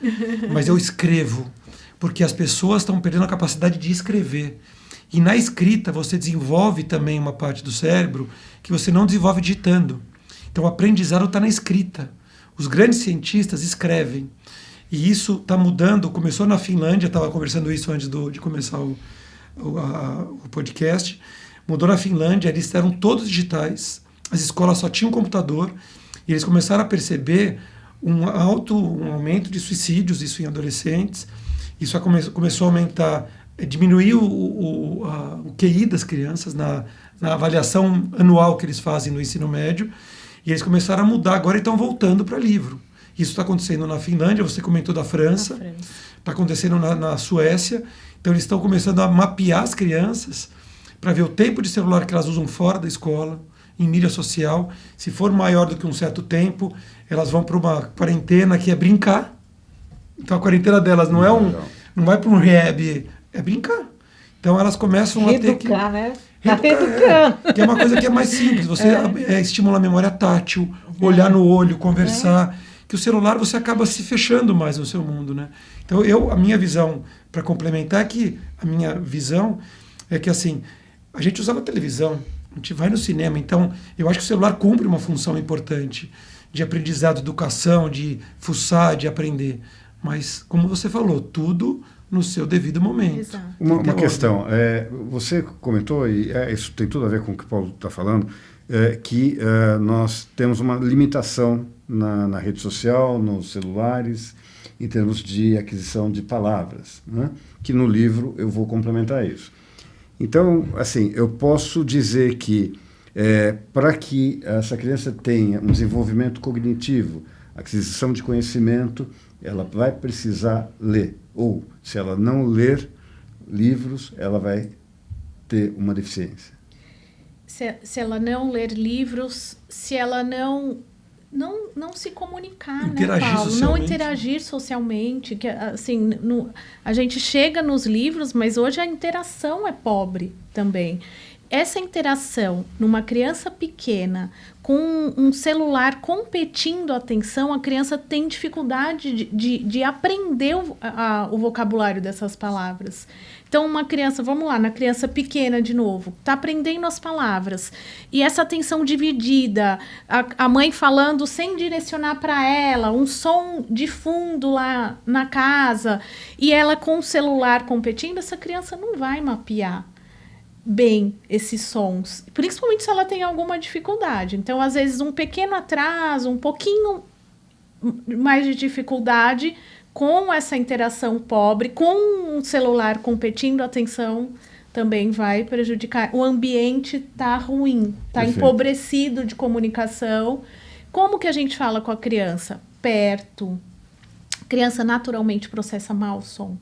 mas eu escrevo, porque as pessoas estão perdendo a capacidade de escrever. E na escrita você desenvolve também uma parte do cérebro que você não desenvolve digitando. Então o aprendizado está na escrita. Os grandes cientistas escrevem. E isso está mudando. Começou na Finlândia, estava conversando isso antes de começar o podcast. Mudou na Finlândia, eles eram todos digitais. As escolas só tinham computador. E eles começaram a perceber um aumento de suicídios, isso em adolescentes. Isso começou a aumentar, diminuir o QI das crianças na avaliação anual que eles fazem no ensino médio. E eles começaram a mudar, agora estão voltando para livro. Isso está acontecendo na Finlândia, você comentou da França, está acontecendo na Suécia. Então eles estão começando a mapear as crianças para ver o tempo de celular que elas usam fora da escola, em mídia social. Se for maior do que um certo tempo, elas vão para uma quarentena que é brincar. Então a quarentena delas não vai para um rehab, é brincar. Então elas começam a ter que... né? Tá reeducando. Que é uma coisa que é mais simples. Você estimula a memória tátil, olhar no olho, conversar. Que o celular você acaba se fechando mais no seu mundo, né? Então a minha visão, para complementar, a minha visão é que assim, a gente usava televisão, a gente vai no cinema, então eu acho que o celular cumpre uma função importante de aprendizado, educação, de fuçar, de aprender. Mas, como você falou, tudo no seu devido momento. Exato. Uma questão, você comentou, e isso tem tudo a ver com o que o Paulo está falando, que nós temos uma limitação na rede social, nos celulares, em termos de aquisição de palavras, né? Que no livro eu vou complementar isso. Então, assim, eu posso dizer que para que essa criança tenha um desenvolvimento cognitivo, aquisição de conhecimento, ela vai precisar ler. Ou, se ela não ler livros, ela vai ter uma deficiência. Se ela não ler livros, se ela não se comunicar, interagir, né, Paulo? socialmente. Não interagir socialmente. Que, assim, a gente chega nos livros, mas hoje a interação é pobre também. Essa interação numa criança pequena, com um celular competindo a atenção, a criança tem dificuldade de aprender o vocabulário dessas palavras. Então, uma criança, vamos lá, na criança pequena de novo, está aprendendo as palavras. E essa atenção dividida, a mãe falando sem direcionar para ela, um som de fundo lá na casa, e ela com o celular competindo, essa criança não vai mapear bem esses sons, principalmente se ela tem alguma dificuldade. Então, às vezes, um pequeno atraso, um pouquinho mais de dificuldade com essa interação pobre, com um celular competindo, a atenção também vai prejudicar. O ambiente está ruim, está empobrecido de comunicação. Como que a gente fala com a criança? Perto. A criança naturalmente processa mal o som.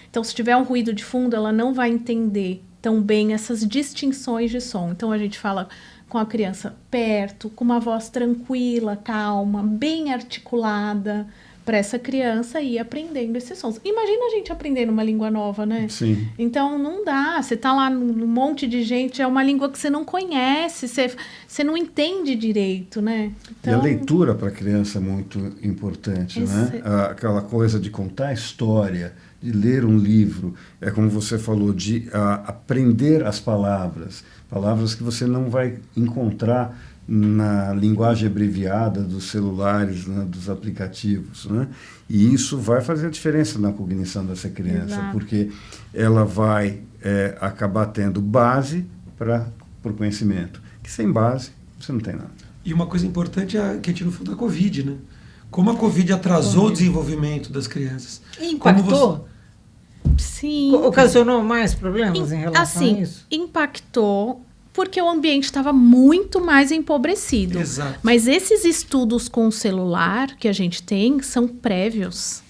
Então, se tiver um ruído de fundo, ela não vai entender tão bem essas distinções de som. Então, a gente fala com a criança perto, com uma voz tranquila, calma, bem articulada, para essa criança ir aprendendo esses sons. Imagina a gente aprendendo uma língua nova, né? Sim. Então, não dá. Você está lá num monte de gente, é uma língua que você não conhece, você não entende direito, né? Então, e a leitura para a criança é muito importante, né? Aquela coisa de contar a história, de ler um livro, é como você falou, de aprender as palavras que você não vai encontrar na linguagem abreviada dos celulares, né, dos aplicativos, né? E isso vai fazer a diferença na cognição dessa criança, Exato. porque ela vai acabar tendo base para o conhecimento, que sem base você não tem nada. E uma coisa importante é que a gente não falou da Covid, né? Como a Covid atrasou o desenvolvimento das crianças. E impactou? Sim. Ocasionou mais problemas em relação a isso? Impactou, porque o ambiente estava muito mais empobrecido. Exato. Mas esses estudos com o celular que a gente tem são prévios.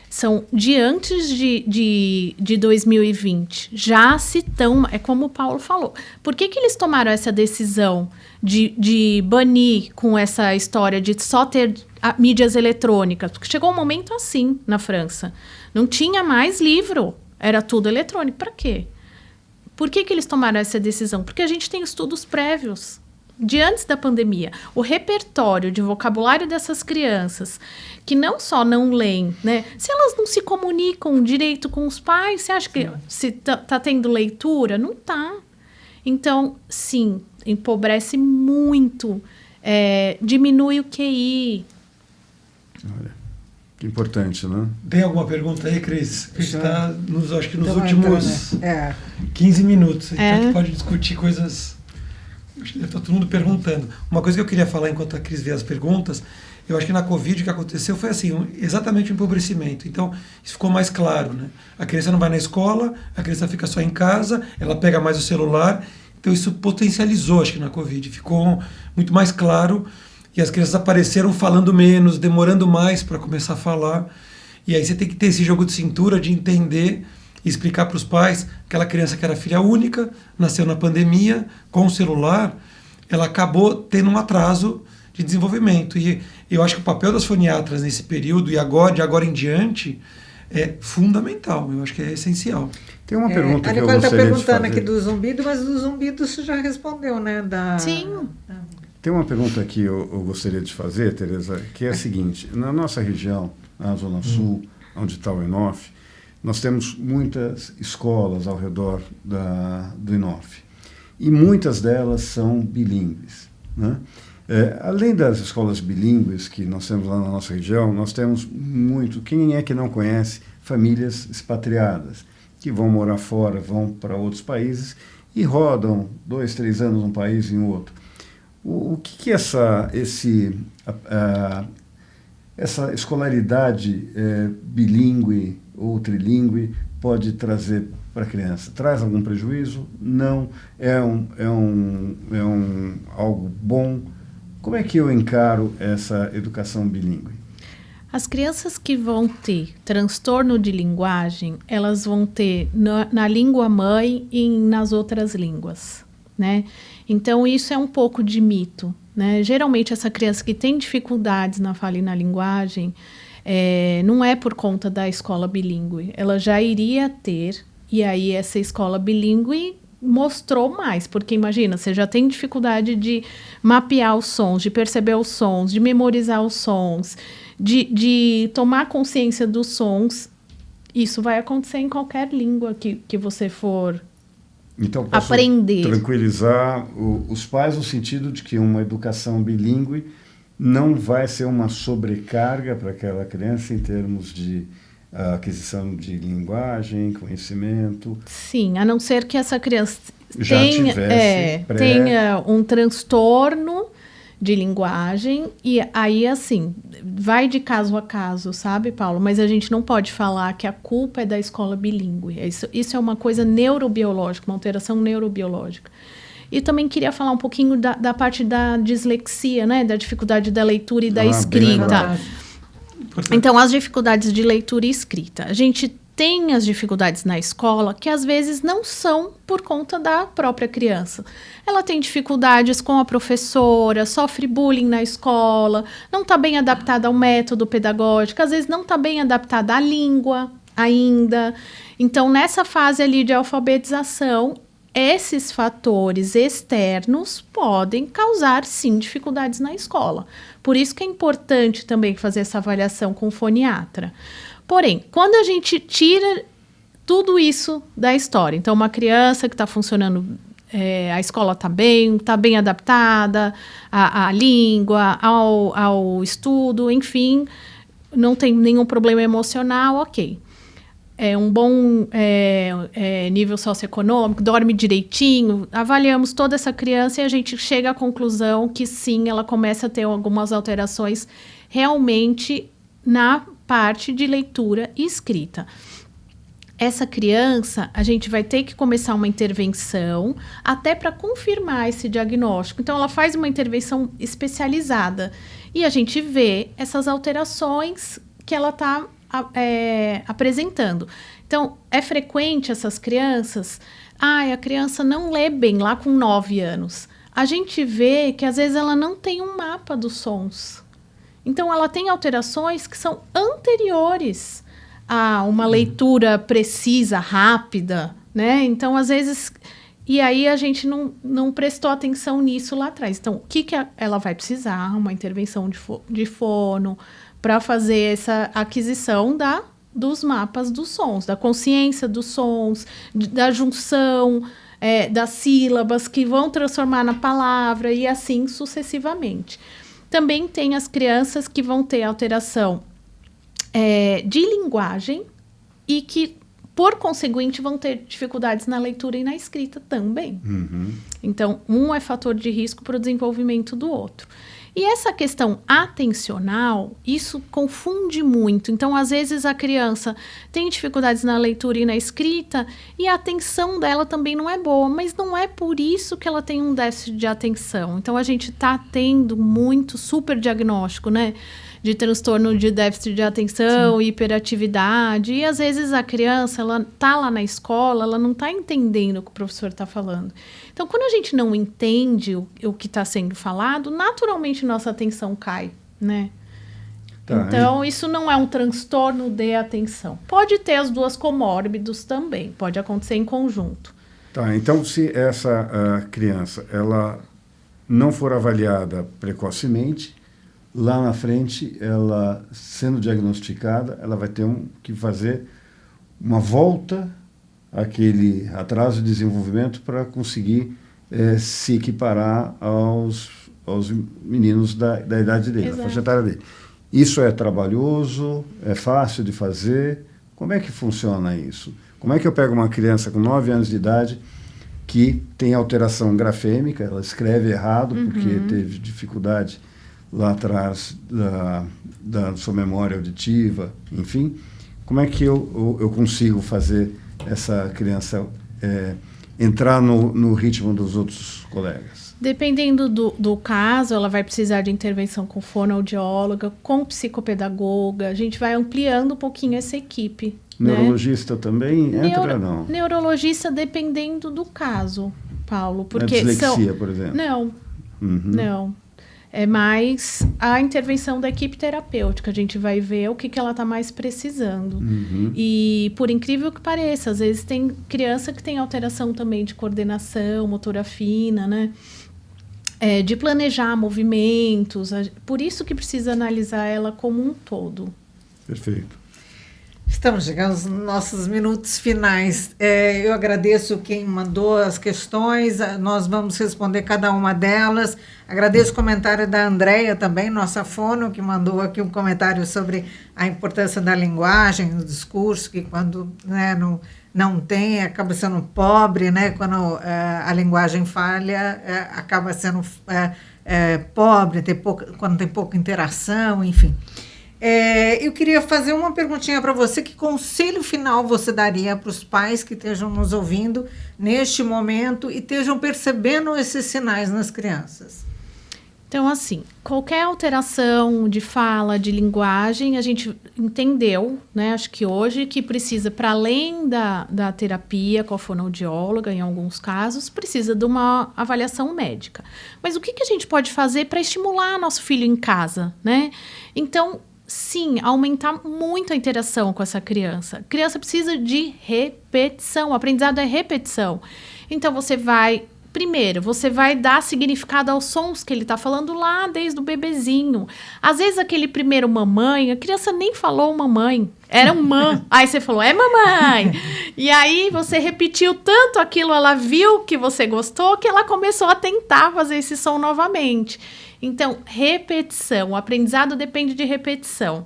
São de antes de 2020. Já se estão... É como o Paulo falou. Por que eles tomaram essa decisão de banir com essa história de só ter mídias eletrônicas? Porque chegou um momento assim na França. Não tinha mais livro. Era tudo eletrônico. Para quê? Por que eles tomaram essa decisão? Porque a gente tem estudos prévios, de antes da pandemia. O repertório de vocabulário dessas crianças, que não só não leem, né? Se elas não se comunicam direito com os pais, você acha que se tá tendo leitura? Não tá. Então, sim, empobrece muito, diminui o QI. Olha, que importante, né? Tem alguma pergunta aí, Cris? A gente está, acho que nos Então, últimos 15 minutos. Então a gente pode discutir coisas... Acho que deve estar todo mundo perguntando. Uma coisa que eu queria falar enquanto a Cris vê as perguntas, eu acho que na Covid o que aconteceu foi assim, exatamente o empobrecimento. Então, isso ficou mais claro, né? A criança não vai na escola, a criança fica só em casa, ela pega mais o celular. Então, isso potencializou, acho que na Covid. Ficou muito mais claro e as crianças apareceram falando menos, demorando mais para começar a falar. E aí você tem que ter esse jogo de cintura de entender e explicar para os pais, aquela criança que era filha única, nasceu na pandemia, com o celular, ela acabou tendo um atraso de desenvolvimento. E eu acho que o papel das foniatras nesse período e de agora em diante é fundamental, eu acho que é essencial. Tem uma pergunta a que eu Nicole está gostaria de perguntando fazer. aqui do zumbido, mas do zumbido você já respondeu, né? Sim. Tem uma pergunta que eu gostaria de fazer, Tereza, que é a seguinte. Na nossa região, na Zona Sul, onde está o INOF, nós temos muitas escolas ao redor do INOF. E muitas delas são bilíngues, né? Além das escolas bilíngues que nós temos lá na nossa região, nós temos muito... Quem é que não conhece famílias expatriadas, que vão morar fora, vão para outros países e rodam 2, 3 anos num país e em outro. O que essa escolaridade bilíngue ou trilíngue pode trazer para a criança? Traz algum prejuízo? Não. É algo bom? Como é que eu encaro essa educação bilíngue? As crianças que vão ter transtorno de linguagem, elas vão ter na língua mãe e nas outras línguas, né? Então, isso é um pouco de mito, né? Geralmente, essa criança que tem dificuldades na fala e na linguagem, não é por conta da escola bilíngue. Ela já iria ter, e aí essa escola bilíngue mostrou mais, porque imagina, você já tem dificuldade de mapear os sons, de perceber os sons, de memorizar os sons, de tomar consciência dos sons. Isso vai acontecer em qualquer língua que você for então, posso aprender. Tranquilizar os pais no sentido de que uma educação bilíngue não vai ser uma sobrecarga para aquela criança em termos de aquisição de linguagem, conhecimento. Sim, a não ser que essa criança já tenha um transtorno de linguagem, e aí, assim, vai de caso a caso, sabe, Paulo? Mas a gente não pode falar que a culpa é da escola bilíngue. Isso é uma coisa neurobiológica, uma alteração neurobiológica. E também queria falar um pouquinho da parte da dislexia, né? Da dificuldade da leitura e da escrita. Então, as dificuldades de leitura e escrita. A gente tem as dificuldades na escola que às vezes não são por conta da própria criança. Ela tem dificuldades com a professora, sofre bullying na escola, não está bem adaptada ao método pedagógico, às vezes não está bem adaptada à língua ainda. Então, nessa fase ali de alfabetização, esses fatores externos podem causar, sim, dificuldades na escola. Por isso que é importante também fazer essa avaliação com o foniatra. Porém, quando a gente tira tudo isso da história, então uma criança que está funcionando, a escola está bem adaptada à língua, ao estudo, enfim, não tem nenhum problema emocional, ok. É um bom nível socioeconômico, dorme direitinho, avaliamos toda essa criança e a gente chega à conclusão que sim, ela começa a ter algumas alterações realmente na parte de leitura e escrita. Essa criança, a gente vai ter que começar uma intervenção até para confirmar esse diagnóstico. Então, ela faz uma intervenção especializada e a gente vê essas alterações que ela está apresentando. Então, é frequente essas crianças... a criança não lê bem lá com 9 anos. A gente vê que, às vezes, ela não tem um mapa dos sons. Então, ela tem alterações que são anteriores a uma leitura precisa, rápida, né? Então, às vezes... E aí, a gente não prestou atenção nisso lá atrás. Então, o que ela vai precisar? Uma intervenção de fono para fazer essa aquisição dos mapas dos sons, da consciência dos sons, da junção das sílabas que vão transformar na palavra e assim sucessivamente. Também tem as crianças que vão ter alteração de linguagem e que, por conseguinte, vão ter dificuldades na leitura e na escrita também. Uhum. Então, um é fator de risco para o desenvolvimento do outro. E essa questão atencional, isso confunde muito. Então, às vezes, a criança tem dificuldades na leitura e na escrita e a atenção dela também não é boa, mas não é por isso que ela tem um déficit de atenção. Então, a gente está tendo muito super diagnóstico, né? De transtorno de déficit de atenção, sim, hiperatividade. E, às vezes, a criança, ela está lá na escola, ela não está entendendo o que o professor está falando. Então, quando a gente não entende o que está sendo falado, naturalmente nossa atenção cai, né? Tá, então, isso não é um transtorno de atenção. Pode ter as duas comórbidos também, pode acontecer em conjunto. Tá, então se essa criança ela não for avaliada precocemente, lá na frente, ela sendo diagnosticada, ela vai ter que fazer uma volta àquele atraso de desenvolvimento para conseguir se equiparar aos meninos da idade dele, da faixa etária dele. Isso é trabalhoso? É fácil de fazer? Como é que funciona isso? Como é que eu pego uma criança com 9 anos de idade que tem alteração grafêmica, ela escreve errado porque teve dificuldade lá atrás da sua memória auditiva, enfim, como é que eu consigo fazer essa criança entrar no ritmo dos outros colegas? Dependendo do caso, ela vai precisar de intervenção com fonoaudióloga, com psicopedagoga, a gente vai ampliando um pouquinho essa equipe. Neurologista, né? Também entra ou não? Neurologista, dependendo do caso, Paulo. Porque dislexia, por exemplo? Não, não. É mais a intervenção da equipe terapêutica. A gente vai ver o que ela está mais precisando. E, por incrível que pareça, às vezes tem criança que tem alteração também de coordenação, motora fina, né? De planejar movimentos. Por isso que precisa analisar ela como um todo. Perfeito. Estamos chegando aos nossos minutos finais. Eu agradeço quem mandou as questões, nós vamos responder cada uma delas. Agradeço o comentário da Andréia também, nossa fono, que mandou aqui um comentário sobre a importância da linguagem, do discurso, que quando, né, não tem, acaba sendo pobre, né? Quando a linguagem falha, acaba sendo pobre, quando tem pouca interação, enfim. Eu queria fazer uma perguntinha para você. Que conselho final você daria para os pais que estejam nos ouvindo neste momento e estejam percebendo esses sinais nas crianças? Então, assim, qualquer alteração de fala, de linguagem, a gente entendeu, né? Acho que hoje que precisa, para além da terapia com a fonoaudióloga, em alguns casos, precisa de uma avaliação médica. Mas o que a gente pode fazer para estimular nosso filho em casa, né? Então, sim, aumentar muito a interação com essa criança. A criança precisa de repetição, o aprendizado é repetição. Então, primeiro, você vai dar significado aos sons que ele está falando lá desde o bebezinho. Às vezes, aquele primeiro mamãe, a criança nem falou mamãe, era um mã. Aí você falou, é mamãe. E aí você repetiu tanto aquilo, ela viu que você gostou, que ela começou a tentar fazer esse som novamente. Então, repetição. O aprendizado depende de repetição.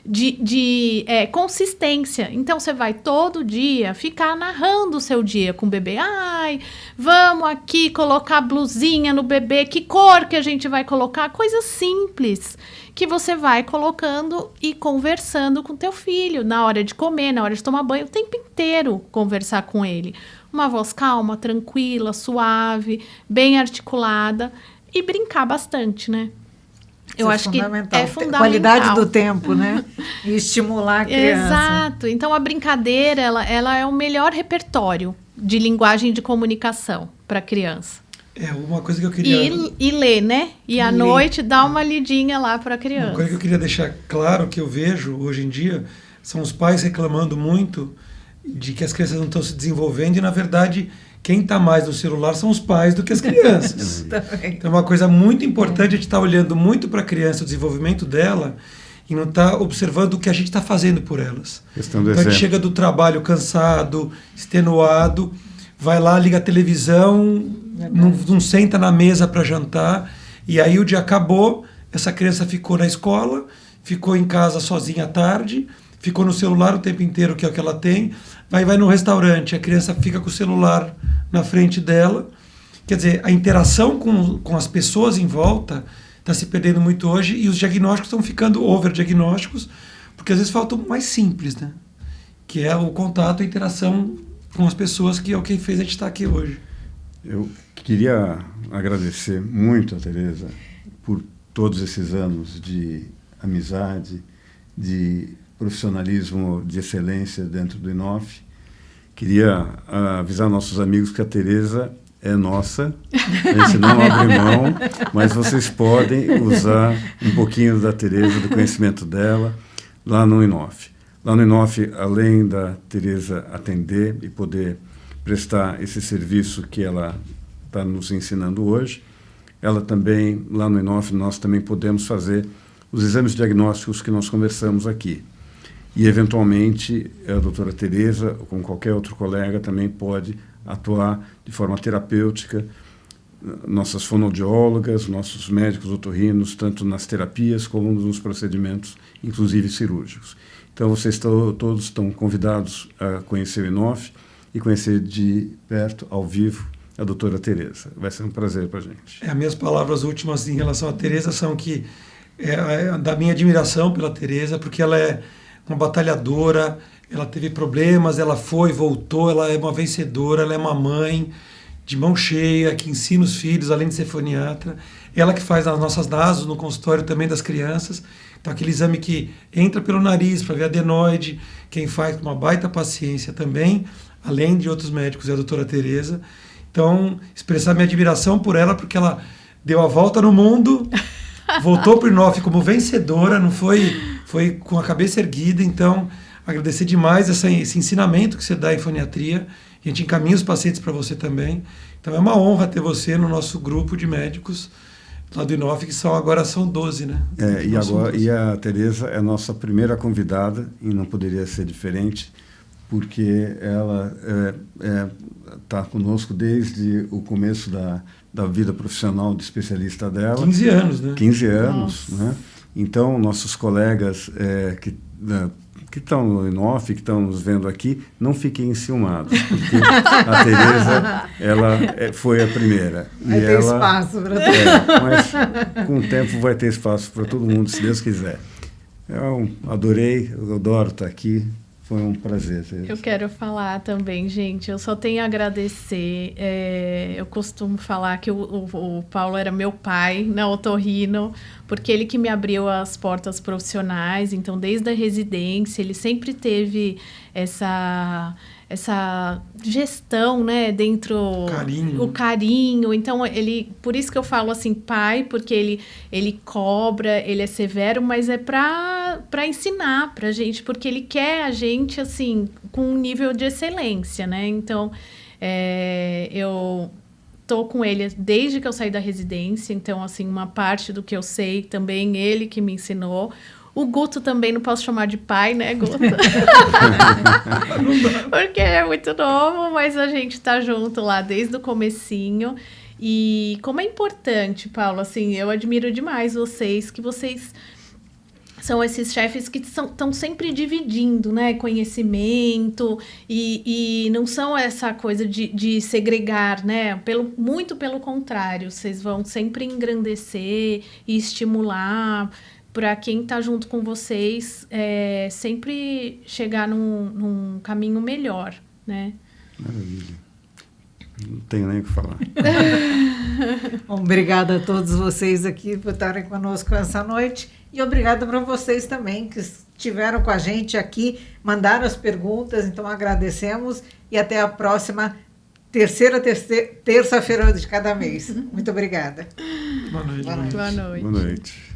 De consistência. Então, você vai todo dia ficar narrando o seu dia com o bebê. Ai, vamos aqui colocar blusinha no bebê. Que cor que a gente vai colocar? Coisas simples que você vai colocando e conversando com teu filho. Na hora de comer, na hora de tomar banho, o tempo inteiro conversar com ele. Uma voz calma, tranquila, suave, bem articulada. E brincar bastante, né? Eu acho que é fundamental. Qualidade do tempo, né? E estimular a criança. Exato. Então, a brincadeira, ela é o melhor repertório de linguagem de comunicação para a criança. Uma coisa que eu queria... E ler, né? E à noite dá uma lidinha lá para a criança. Uma coisa que eu queria deixar claro, que eu vejo hoje em dia, são os pais reclamando muito de que as crianças não estão se desenvolvendo e, na verdade... Quem está mais no celular são os pais do que as crianças. Então, é uma coisa muito importante, a gente está olhando muito para a criança, o desenvolvimento dela, e não está observando o que a gente está fazendo por elas. Então, a gente chega do trabalho cansado, extenuado, vai lá, liga a televisão, não senta na mesa para jantar, e aí o dia acabou, essa criança ficou na escola, ficou em casa sozinha à tarde, ficou no celular o tempo inteiro, que é o que ela tem, vai no restaurante, a criança fica com o celular na frente dela. Quer dizer, a interação com as pessoas em volta está se perdendo muito hoje e os diagnósticos estão ficando overdiagnósticos, porque às vezes falta o mais simples, né? Que é o contato, a interação com as pessoas, que é o que fez a gente estar aqui hoje. Eu queria agradecer muito a Tereza por todos esses anos de amizade, de profissionalismo de excelência dentro do INOF. Queria avisar nossos amigos que a Tereza é nossa, a gente não abre mão, mas vocês podem usar um pouquinho da Tereza, do conhecimento dela, lá no INOF. Lá no INOF, além da Tereza atender e poder prestar esse serviço que ela está nos ensinando hoje, ela também, lá no INOF, nós também podemos fazer os exames diagnósticos que nós conversamos aqui. E, eventualmente, a doutora Tereza, ou com qualquer outro colega, também pode atuar de forma terapêutica. Nossas fonoaudiólogas, nossos médicos otorrinos, tanto nas terapias como nos procedimentos, inclusive cirúrgicos. Então, vocês todos estão convidados a conhecer o INOF e conhecer de perto, ao vivo, a doutora Tereza. Vai ser um prazer para a gente. As minhas palavras últimas em relação à Tereza são que da minha admiração pela Tereza, porque ela é uma batalhadora, ela teve problemas, ela foi, voltou, ela é uma vencedora, ela é uma mãe de mão cheia, que ensina os filhos, além de ser foniatra. Ela que faz as nossas nasos no consultório também das crianças. Então, aquele exame que entra pelo nariz para ver adenoide, quem faz com uma baita paciência também, além de outros médicos, é a doutora Tereza. Então, expressar minha admiração por ela, porque ela deu a volta no mundo, voltou para o INOF como vencedora, não foi com a cabeça erguida. Então, agradecer demais esse ensinamento que você dá em foniatria. A gente encaminha os pacientes para você também. Então, é uma honra ter você no nosso grupo de médicos lá do Inof, que agora são 12, né? E a Tereza é a nossa primeira convidada, e não poderia ser diferente, porque ela está conosco desde o começo da vida profissional de especialista dela. 15 anos, né? 15 anos, né? Então, nossos colegas que estão no Inof, que estão nos vendo aqui, não fiquem enciumados, porque a Tereza, ela foi a primeira. Vai ter espaço para todo mundo. Mas com o tempo vai ter espaço para todo mundo, se Deus quiser. Eu adorei, eu adoro estar aqui. Foi um prazer. Tereza. Eu quero falar também, gente. Eu só tenho a agradecer. Eu costumo falar que o Paulo era meu pai na otorrino, porque ele que me abriu as portas profissionais. Então, desde a residência, ele sempre teve essa gestão, né, dentro o carinho. Então por isso que eu falo assim, pai, porque ele cobra, ele é severo, mas é para ensinar pra gente, porque ele quer a gente assim com um nível de excelência, né? Então eu tô com ele desde que eu saí da residência, então assim, uma parte do que eu sei também ele que me ensinou. O Guto também não posso chamar de pai, né, Guto? Porque é muito novo, mas a gente tá junto lá desde o comecinho. E como é importante, Paulo, assim, eu admiro demais vocês, que vocês são esses chefes que estão sempre dividindo, né, conhecimento e não são essa coisa de segregar, né, muito pelo contrário, vocês vão sempre engrandecer e estimular para quem está junto com vocês sempre chegar num caminho melhor, né? Maravilha. Não tenho nem o que falar. Obrigada a todos vocês aqui por estarem conosco essa noite e obrigada para vocês também que estiveram com a gente aqui, mandaram as perguntas, então agradecemos e até a próxima terça-feira de cada mês. Muito obrigada. Boa noite. Boa noite. Boa noite.